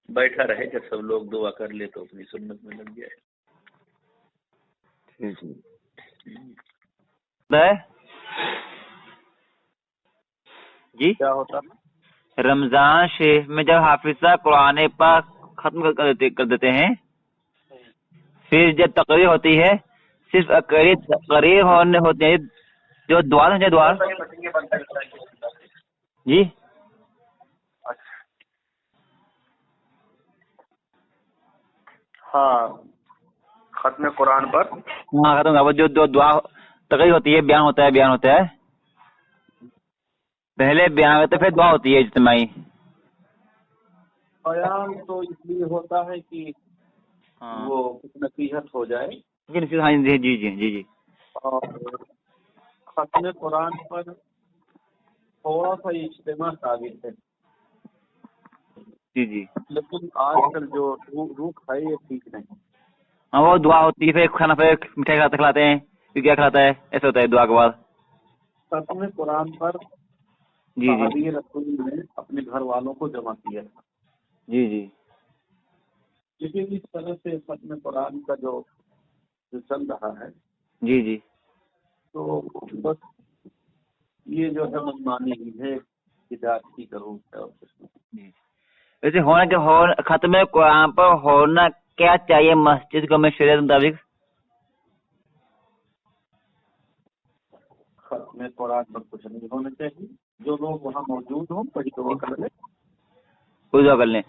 Speaker 2: بیٹھا رہے، جب سب لوگ دعا کر لے تو اپنی سنت میں لگ جائے.
Speaker 1: ٹھیک جی.
Speaker 2: کیا ہوتا
Speaker 1: رمضان شریف میں جب حافظ صاحب قرآن پاک ختم کر دیتے ہیں، پھر جب تقریر ہوتی ہے صرف تقریر ہوتے ہیں جو دعا جی
Speaker 2: ہاں ختم قرآن پر
Speaker 1: ہاں ختم ہوا، جو دعا تقریر ہوتی ہے، بیان ہوتا ہے. پہلے بیان ہوتا ہے، پھر دعا ہوتی ہے اجتماعی.
Speaker 2: بیان تو اس لیے ہوتا ہے کہ وہ کچھ نصیحت ہو جائے.
Speaker 1: جی جی جی جی جی
Speaker 2: اور ختم قرآن پر تھوڑا سا اجتماع ثابت ہے،
Speaker 1: جی جی
Speaker 2: لیکن آج کل جو روح ہے یہ ٹھیک نہیں.
Speaker 1: ہاں وہ دعا ہوتی ہے، پھر کھانا، پھر مٹھائی کھلاتے ہیں، پھر کیا کھلاتا ہے، ایسا ہوتا ہے دعا کے بعد.
Speaker 2: ختم قرآن پر
Speaker 1: جی جی
Speaker 2: صحابی رسول نے اپنے گھر والوں کو جمع کیا تھا.
Speaker 1: جی جی
Speaker 2: لیکن اس طرح سے ختم قرآن کا جو چل رہا ہے،
Speaker 1: جی جی
Speaker 2: تو بس یہ جو ہے منمانی ہی ہے، ہدایت کی ضرورت ہے. اور کچھ نہیں.
Speaker 1: ویسے ختم قرآن پر ہونا کیا چاہیے مسجد کو میں شریعت مطابق؟
Speaker 2: ختم قرآن پر کچھ نہیں ہونا چاہیے. جو لوگ وہاں موجود ہوں وہی دعا کر لیں،
Speaker 1: کوئی دعا کر لیں.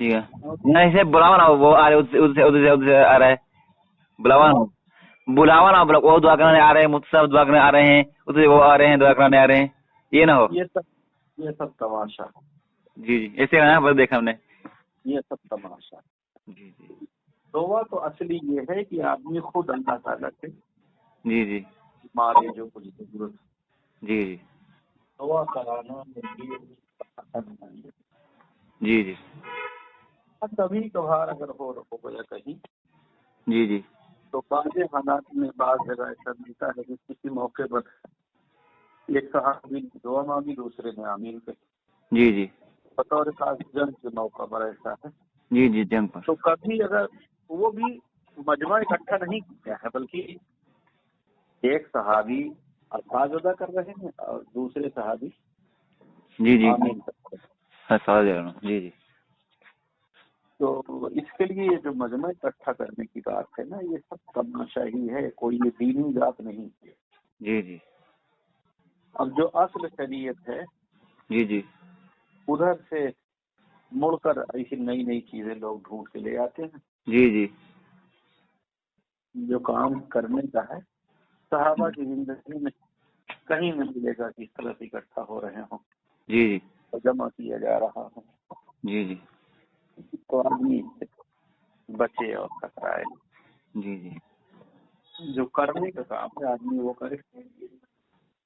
Speaker 1: ٹھیک ہے، نہیں اسے بلاوا نہ ہو، وہ آ رہے ادھر سے آ رہا ہے، بلاوا نہ وہ دعا کرنے آ رہے ہیں، مصطفی دعا کرنے آ رہے ہیں، ادھر وہ آ رہے ہیں دعا کرنے آ رہے ہیں، یہ نہ ہو.
Speaker 2: یہ سب تماشا.
Speaker 1: جی جی ایسے ہے بس دیکھا ہم نے.
Speaker 2: یہ سب تماشا.
Speaker 1: جی جی
Speaker 2: دعا تو اصلی یہ ہے کہ آدمی خود اللہ تعالیٰ سے
Speaker 1: جی جی
Speaker 2: مارے جو کچھ ضرورت.
Speaker 1: جی جی
Speaker 2: دعا کرانا
Speaker 1: جی جی
Speaker 2: کبھی کبھار اگر ہو گیا کہیں
Speaker 1: جی جی
Speaker 2: تو بعض حالات میں بعض جگہ ایسا ملتا ہے کہ کسی موقع پر ایک صحابی نے دعا مانگی، دوسرے نے آمین پہ،
Speaker 1: جی جی
Speaker 2: بطور خاص جنگ کے موقع پر ایسا ہے.
Speaker 1: جی جی جنگ پر.
Speaker 2: تو کبھی اگر وہ بھی مجمع اکٹھا نہیں کیا ہے، بلکہ ایک صحابی الفاظ ادا کر رہے ہیں اور دوسرے صحابی
Speaker 1: جی جی
Speaker 2: آمین کر رہے ہیں.
Speaker 1: جی جی
Speaker 2: تو اس کے لیے یہ جو مجمع اکٹھا کرنے کی بات ہے نا، یہ سب تماشا ہی ہے، کوئی یہ دینی ذات نہیں.
Speaker 1: جی جی
Speaker 2: اب جو اصل شریعت ہے
Speaker 1: جی جی
Speaker 2: ادھر سے مڑ کر ایسی نئی نئی چیزیں لوگ ڈھونڈ کے لے آتے ہیں.
Speaker 1: جی جی
Speaker 2: جو کام کرنے کا ہے صحابہ کی زندگی میں کہیں نہیں ملے گا کہ اس طرح سے اکٹھا ہو رہے ہوں،
Speaker 1: جی جی
Speaker 2: جمع کیا جا رہا ہو
Speaker 1: جی جی
Speaker 2: تو آدمی بچے اور کترائے.
Speaker 1: جی جی
Speaker 2: جو کرنے کا کام ہے آدمی وہ کرے.
Speaker 1: جی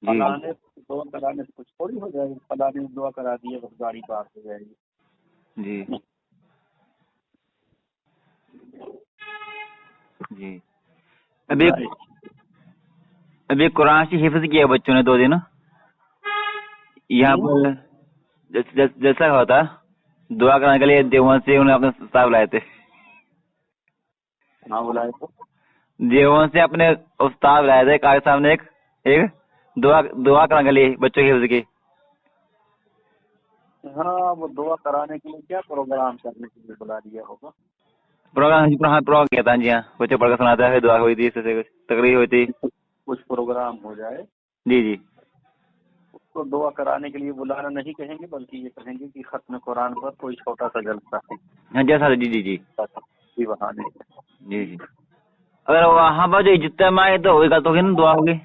Speaker 2: فلانے دعا کرانے سے کچھ تھوڑی ہو جائے گی، فلانے نے دعا کرا دی ہے بس گاڑی پار ہو جائے گی.
Speaker 1: جی جی ابھی قرآن سے حفظ کیا بچوں نے 2 دن یہاں پر جیسا ہوتا دعا کرنے کے لیے دیوبند سے انہیں اپنے استاد بلائے تھے.
Speaker 2: ہاں بلائے تو
Speaker 1: دیوبند سے اپنے استاد بلائے تھے قاری صاحب نے ایک دعا کرنے کے لیے بچوں کی حفظ کی.
Speaker 2: ہاں وہ دعا کرانے کے لیے کیا پروگرام کرنے کے لیے بلا دیا ہوگا.
Speaker 1: پروگرام کیا تھا جی ہاں بچے پڑھ کر سناتا ہے دعا ہوئی تھی اس سے کچھ تقریر ہوئی تھی.
Speaker 2: کچھ پروگرام ہو جائے
Speaker 1: جی جی
Speaker 2: اس کو دعا کرانے کے لیے بلانا نہیں کہیں گے، بلکہ یہ کہیں گے کہ ختم قرآن پر کوئی چھوٹا سا جلسہ ہے.
Speaker 1: ہاں جیسا جی جی جی
Speaker 2: یہ بہانے
Speaker 1: جی جی اگر وہاں پر جو اجتماع ہے تو ہوگا تو نا دعا ہوگی.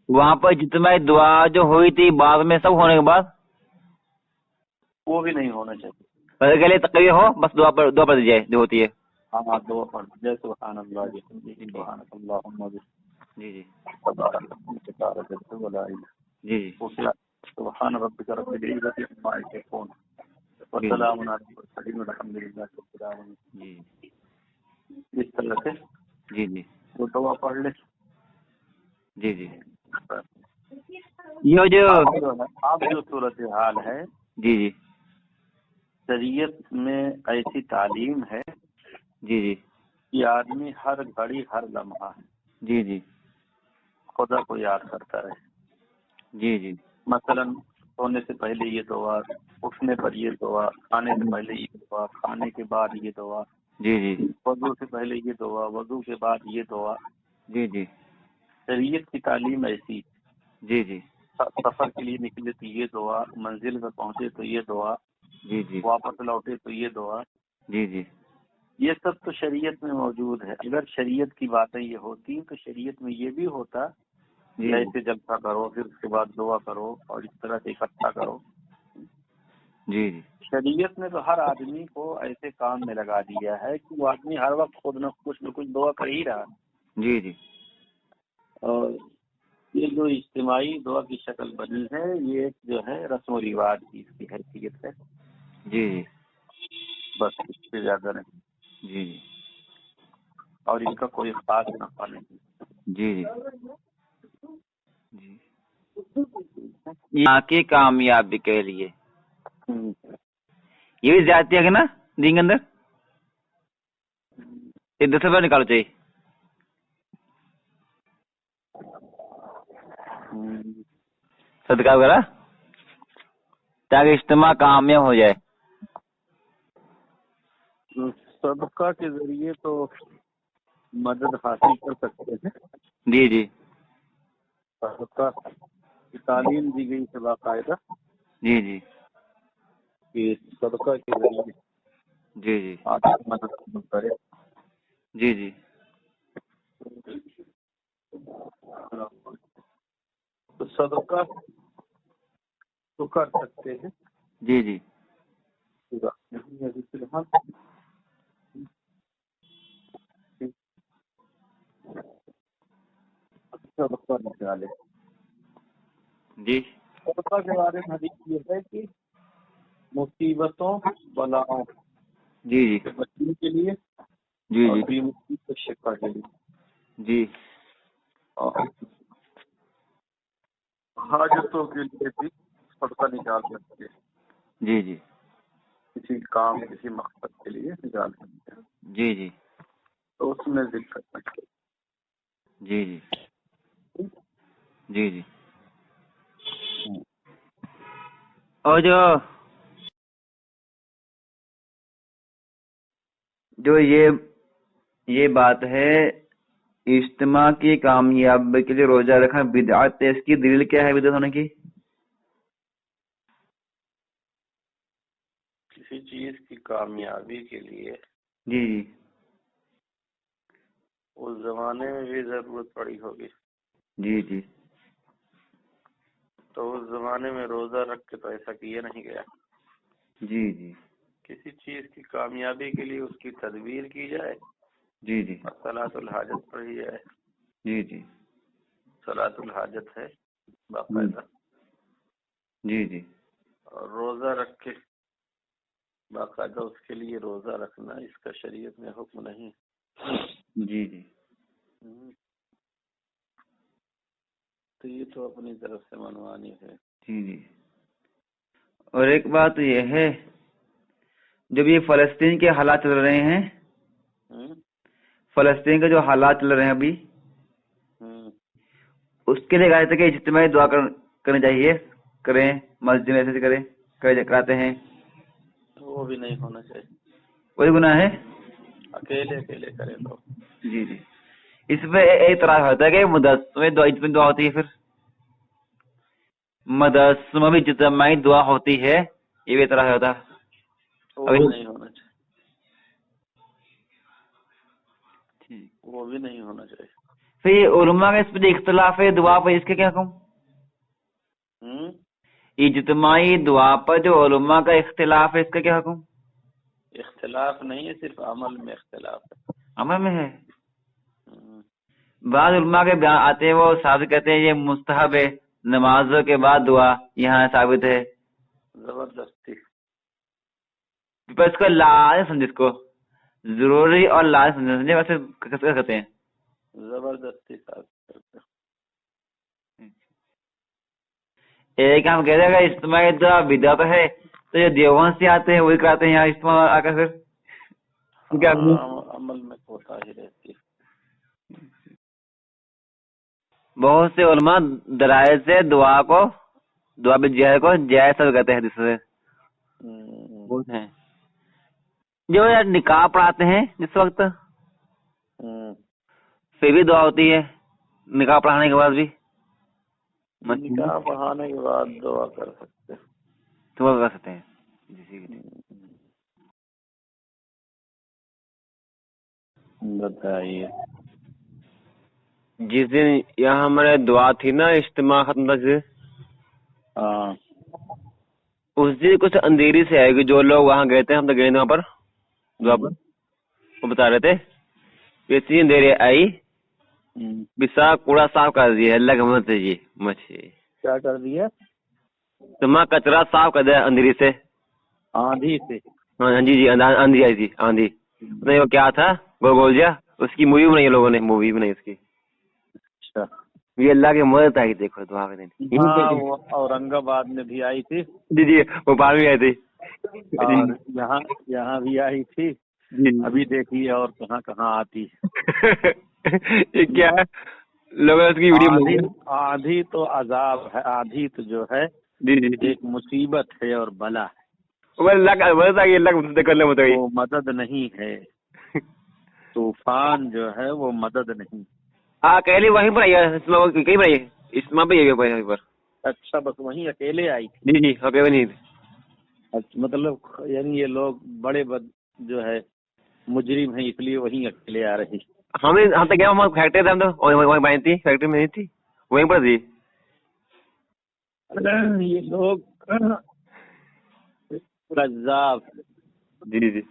Speaker 1: وہاں پر اجتماع دعا جو ہوئی تھی بعد میں سب ہونے کے بعد
Speaker 2: وہ بھی نہیں ہونا چاہیے.
Speaker 1: پہلے کے لیے تقریر ہو بس دعا پڑھ دی جائے جو ہوتی ہے.
Speaker 2: ہاں دعا پڑھ جائے سبحان اللہ سبحان اللہ
Speaker 1: جی جی جی
Speaker 2: سبحان ربک رب العزت عما یصفون وسلام علی المرسلین والحمد للہ رب العالمین.
Speaker 1: جی
Speaker 2: اس طرح سے
Speaker 1: جی جی
Speaker 2: وہ دعا پڑھ لے.
Speaker 1: جی جی یہ جو
Speaker 2: اب جو صورتحال ہے
Speaker 1: جی جی
Speaker 2: شریعت میں ایسی تعلیم ہے
Speaker 1: جی جی
Speaker 2: کہ آدمی ہر گھڑی ہر لمحہ
Speaker 1: جی جی
Speaker 2: خدا کو یاد کرتا رہے.
Speaker 1: جی جی
Speaker 2: مثلا سونے سے پہلے یہ دعا، اٹھنے پر یہ دعا، کھانے سے پہلے یہ دعا، کھانے کے بعد یہ دعا،
Speaker 1: جی جی
Speaker 2: وضو سے پہلے یہ دعا، وضو کے بعد یہ دعا.
Speaker 1: جی جی
Speaker 2: شریعت کی تعلیم ایسی.
Speaker 1: جی جی
Speaker 2: سفر کے لیے نکلے تو یہ دعا، منزل میں پہنچے تو یہ دعا،
Speaker 1: جی جی
Speaker 2: واپس لوٹے تو یہ دعا.
Speaker 1: جی جی
Speaker 2: یہ سب تو شریعت میں موجود ہے. اگر شریعت کی باتیں یہ ہوتی تو شریعت میں یہ بھی ہوتا کہ ایسے جلسہ کرو پھر اس کے بعد دعا کرو اور اس طرح سے اکٹھا کرو.
Speaker 1: جی جی
Speaker 2: شریعت نے تو ہر آدمی کو ایسے کام میں لگا دیا ہے کہ وہ آدمی ہر وقت خود نہ کچھ دعا کر ہی رہا.
Speaker 1: جی جی
Speaker 2: اور یہ جو اجتماعی دعا کی شکل بنی ہے یہ ایک جو ہے رسم و رواج کی اس کی حیثیت ہے.
Speaker 1: جی جی
Speaker 2: بس اس سے زیادہ نہیں.
Speaker 1: جی جی
Speaker 2: اور ان کا کوئی خاص نفع نہیں.
Speaker 1: جی جی جی یہاں کی کامیابی کے لیے یہ بھی زیادتی ہے کہ نا دین کے اندر یہ 10 روپئے نکالو چاہیے. صدقہ وغیرہ تاکہ اجتماع کامیاب ہو جائے.
Speaker 2: صدقہ کے ذریعے تو مدد حاصل کر سکتے ہیں.
Speaker 1: جی جی
Speaker 2: صدقہ کی تعلیم دی گئی ہے باقاعدہ
Speaker 1: جی جی
Speaker 2: کہ صدقہ کے ذریعے
Speaker 1: جی جی
Speaker 2: آدمی مدد کرے.
Speaker 1: جی جی
Speaker 2: تو صدقہ تو کر سکتے ہیں.
Speaker 1: جی جی
Speaker 2: صدقہ نکالے.
Speaker 1: جی
Speaker 2: صدقہ کے بارے میں حدیث یہ ہے کہ مصیبتوں بلاؤں
Speaker 1: جی جی
Speaker 2: سے بچنے کے لیے
Speaker 1: جی
Speaker 2: اور
Speaker 1: جی
Speaker 2: بیماری سے شفا کے لیے
Speaker 1: جی
Speaker 2: اور حاجتوں کے لیے بھی صدقہ نکال سکتے ہیں،
Speaker 1: جی جی
Speaker 2: کسی کام کسی مقصد کے لیے نکال سکتے ہیں،
Speaker 1: جی جی
Speaker 2: تو اس میں ذکر کرنا چاہیے۔
Speaker 1: جی جی جی جی اور جو یہ بات ہے اجتماع کی کامیابی کے لیے روزہ رکھنا بدعت ہے، اس کی دلیل کیا ہے بدعت ہونے کی؟
Speaker 2: کسی چیز کی کامیابی کے لیے
Speaker 1: جی جی
Speaker 2: اس زمانے میں بھی ضرورت پڑی ہوگی،
Speaker 1: جی جی
Speaker 2: تو اس زمانے میں روزہ رکھ کے تو ایسا کیا نہیں گیا۔
Speaker 1: جی جی
Speaker 2: کسی چیز کی کامیابی کے لیے اس کی تدبیر کی جائے
Speaker 1: جی جی
Speaker 2: اور صلاۃ الحاجت پڑھی جائے۔
Speaker 1: جی جی
Speaker 2: صلاۃ الحاجت ہے باقاعدہ،
Speaker 1: جی جی
Speaker 2: اور روزہ رکھ کے باقاعدہ اس کے لیے روزہ رکھنا اس کا شریعت میں حکم نہیں۔
Speaker 1: جی جی
Speaker 2: تو یہ تو اپنی طرف سے منوانی ہے۔
Speaker 1: جی جی اور ایک بات یہ ہے، جب یہ فلسطین کے حالات چل رہے ہیں، فلسطین کے جو حالات چل رہے ہیں ابھی، اس کے لیے کہا جاتا ہے کہ اجتماعی دعا کرنی چاہیے، کریں، مسجد میں ایسے کراتے ہیں،
Speaker 2: وہ بھی نہیں ہونا چاہیے،
Speaker 1: کوئی گناہ ہے؟
Speaker 2: اکیلے اکیلے کرے تو۔
Speaker 1: جی جی اس میں ایک طرح ہوتا ہے کہ مدرسوں میں دعا ہوتی ہے، پھر مدرسوں میں بھی اجتماعی دعا ہوتی ہے، یہ بھی طرح ہوتا ہے،
Speaker 2: وہ بھی نہیں ہونا چاہیے، وہ بھی نہیں ہونا چاہیے۔
Speaker 1: پھر علماء کا اس پہ اختلاف ہے دعا پر، اس کے کیا حکم؟ اجتماعی دعا پر جو علماء کا اختلاف ہے، اس کا کیا حکم؟
Speaker 2: اختلاف نہیں ہے، صرف عمل میں اختلاف ہے۔
Speaker 1: عمل میں ہے؟ بعض علماء کے بیان آتے ہیں، وہ ثابت کہتے ہیں یہ مستحب ہے، نمازوں کے بعد دعا یہاں ثابت ہے،
Speaker 2: زبردستی۔
Speaker 1: اس کو لازم سمجھے، اس کو ضروری اور لازم سمجھے، ویسے کہتے ہیں
Speaker 2: زبردستی ثابت کرتے ہیں۔
Speaker 1: ایک ہم کہتے ہیں کہ اجتماعی دعا بدعت ہے، تو یہ دیوبند سے آتے ہیں وہی کراتے ہیں یہاں اجتماع آ کر، پھر
Speaker 2: عمل میں کوتاہی رہتی ہے۔
Speaker 1: بہت سے علماء دلائل سے دعا بالجہر کو جائز کہتے ہیں، جس سے ہیں جو یار نکاح پڑھاتے ہیں جس وقت، پھر بھی دعا ہوتی ہے نکاح پڑھانے کے بعد بھی،
Speaker 2: نکاح پڑھانے کے بعد دعا کر سکتے ہیں،
Speaker 1: دعا کر سکتے ہیں۔
Speaker 2: بتائیے۔
Speaker 1: جس دن یہاں ہمارے دعا تھی نا، اجتماع ختم تھا،
Speaker 2: ہاں،
Speaker 1: اس دن کچھ اندھیری سے آئے گی، جو لوگ وہاں گئے تھے، ہم تو گئے تھے وہاں پر دعا پر، وہ بتا رہے تھے اتنی اندھیری آئی، بسا کوڑا صاف کر دیا، اللہ کا مدد سے جی مچھلی
Speaker 2: کیا کر دیا؟
Speaker 1: تمہارا کچرا صاف کر دیا اندھیری سے،
Speaker 2: آندھی سے۔
Speaker 1: ہاں جی جی آندھی آئی تھی، آندھی نہیں وہ کیا تھا، گولجیا، اس کی مووی بنائی لوگوں نے، مووی بنائی اس کی،
Speaker 2: اچھا،
Speaker 1: یہ اللہ کی مدد آئی، دیکھو دعا کے دن۔
Speaker 2: ہاں، وہ اورنگ آباد میں بھی آئی تھی،
Speaker 1: جی جی وہ پار بھی آئی تھی،
Speaker 2: اور یہاں بھی آئی تھی، ابھی دیکھیے اور کہاں کہاں آتی ہے۔
Speaker 1: یہ کیا ہے، لوگوں نے اس کی ویڈیو،
Speaker 2: آندھی تو عذاب ہے، آندھی تو جو ہے
Speaker 1: جی جی
Speaker 2: ایک مصیبت ہے اور بلا ہے،
Speaker 1: وہ اللہ کا مدد آ گئی، اللہ کو مدد کرنے بتائی،
Speaker 2: وہ مدد نہیں ہے، طوفان جو ہے وہ مدد نہیں۔
Speaker 1: اکیلی وہیں پر آئی ہے، اسما کہیں پر آئی ہے، اسما پہ آئی ہے وہیں پر۔
Speaker 2: اچھا، بس وہیں اکیلے آئی تھی؟
Speaker 1: جی جی اکیلے نہیں،
Speaker 2: اچھا، مطلب یعنی یہ لوگ بڑے جو ہے مجرم ہیں، اس لیے وہیں اکیلے آ رہی۔
Speaker 1: ہم تو گیا، ہم فیکٹری تھے، ہم تو وہیں بنی تھی، فیکٹری میں نہیں تھی، وہیں پر تھی۔
Speaker 2: یہ لوگ قذاب،
Speaker 1: جی جی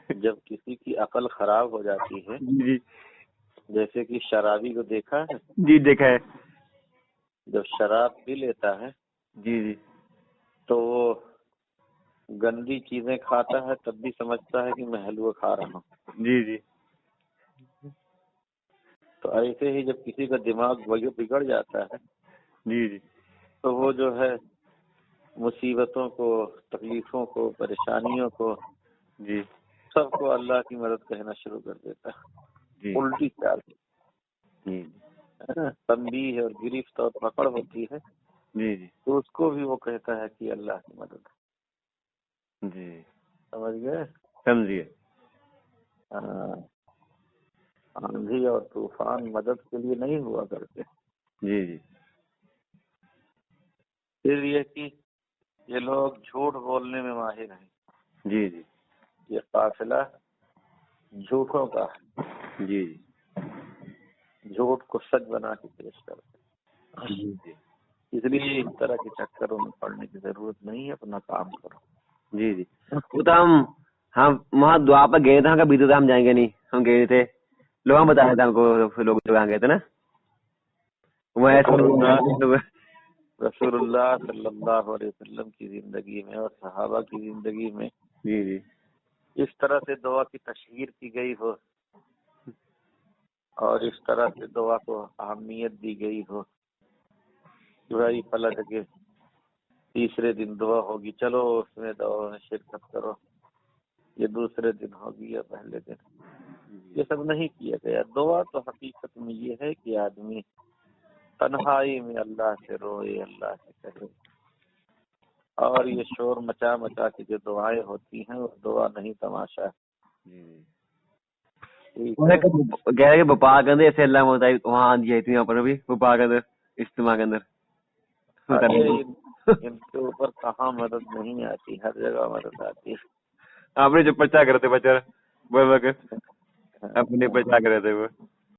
Speaker 2: جب کسی کی عقل خراب ہو جاتی ہے،
Speaker 1: جی
Speaker 2: جیسے کہ شرابی کو دیکھا ہے،
Speaker 1: جی دیکھا ہے،
Speaker 2: جب شراب پی لیتا ہے
Speaker 1: جی جی
Speaker 2: تو وہ گندی چیزیں کھاتا ہے، تب بھی سمجھتا ہے کہ میں حلوہ کھا رہا ہوں۔
Speaker 1: جی جی
Speaker 2: تو ایسے ہی جب کسی کا دماغ بگڑ جاتا ہے
Speaker 1: جی جی
Speaker 2: تو وہ جو ہے مصیبتوں کو، تکلیفوں کو، پریشانیوں کو،
Speaker 1: جی
Speaker 2: سب کو اللہ کی مدد کہنا شروع کر دیتا ہے،
Speaker 1: جی
Speaker 2: الٹی چال
Speaker 1: جی
Speaker 2: تنبیہ اور گرفت اور پکڑ ہوتی ہے
Speaker 1: جی جی
Speaker 2: تو اس کو بھی وہ کہتا ہے کہ اللہ کی مدد.
Speaker 1: جی
Speaker 2: سمجھ گئے؟
Speaker 1: سمجھیے.
Speaker 2: ہاں، آندھی اور طوفان مدد کے لیے نہیں ہوا کرتے.
Speaker 1: جی جی
Speaker 2: پھر یہ کہ یہ لوگ جھوٹ بولنے میں ماہر ہیں.
Speaker 1: جی جی
Speaker 2: یہ قافلہ جھوٹوں کا ہے،
Speaker 1: جی جی
Speaker 2: جھوٹ کو سچ بنا کے پیش کرتے ہیں.
Speaker 1: جی جی
Speaker 2: اس لیے اس طرح کے چکروں میں پڑنے کی ضرورت نہیں ہے، اپنا کام کرو.
Speaker 1: جی جی وہ تو ہم وہاں دعا پر گئے تھے، ہم کبھی تو ہم جائیں گے نہیں، ہم گئے تھے لوگ بتایا تھا ہم کو، لوگ جو گئے تھے نا وہ
Speaker 2: رسول اللہ صلی اللہ علیہ وسلم کی زندگی میں اور صحابہ کی زندگی میں
Speaker 1: جی جی
Speaker 2: اس طرح سے دعا کی تشہیر کی گئی ہو اور اس طرح سے دعا کو اہمیت دی گئی ہو. برائی پلٹ کے تیسرے دن دعا ہوگی، چلو اس میں دعا میں شرکت کرو، یہ دوسرے دن ہوگی یا پہلے دن، یہ سب نہیں کیا گیا. دعا تو حقیقت میں یہ ہے کہ آدمی تنہائی میں اللہ سے روئے، اللہ سے کہے. اور یہ شور مچا مچا کے جو دعائیں ہوتی ہیں وہ دعا نہیں، تماشا ہے.
Speaker 1: کہہ رہے کہ بپا کے اندر ایسے اللہ ہوتا ہے، وہاں آندھی آئی تھی یہاں پر بھی بپا کے اندر اجتماع کے اندر.
Speaker 2: ان کے اوپر کہاں مدد نہیں آتی، ہر جگہ مدد آتی ہے.
Speaker 1: آپ نے جو پرچا کرتے بچہ اپنے پرچا کرے تھے وہ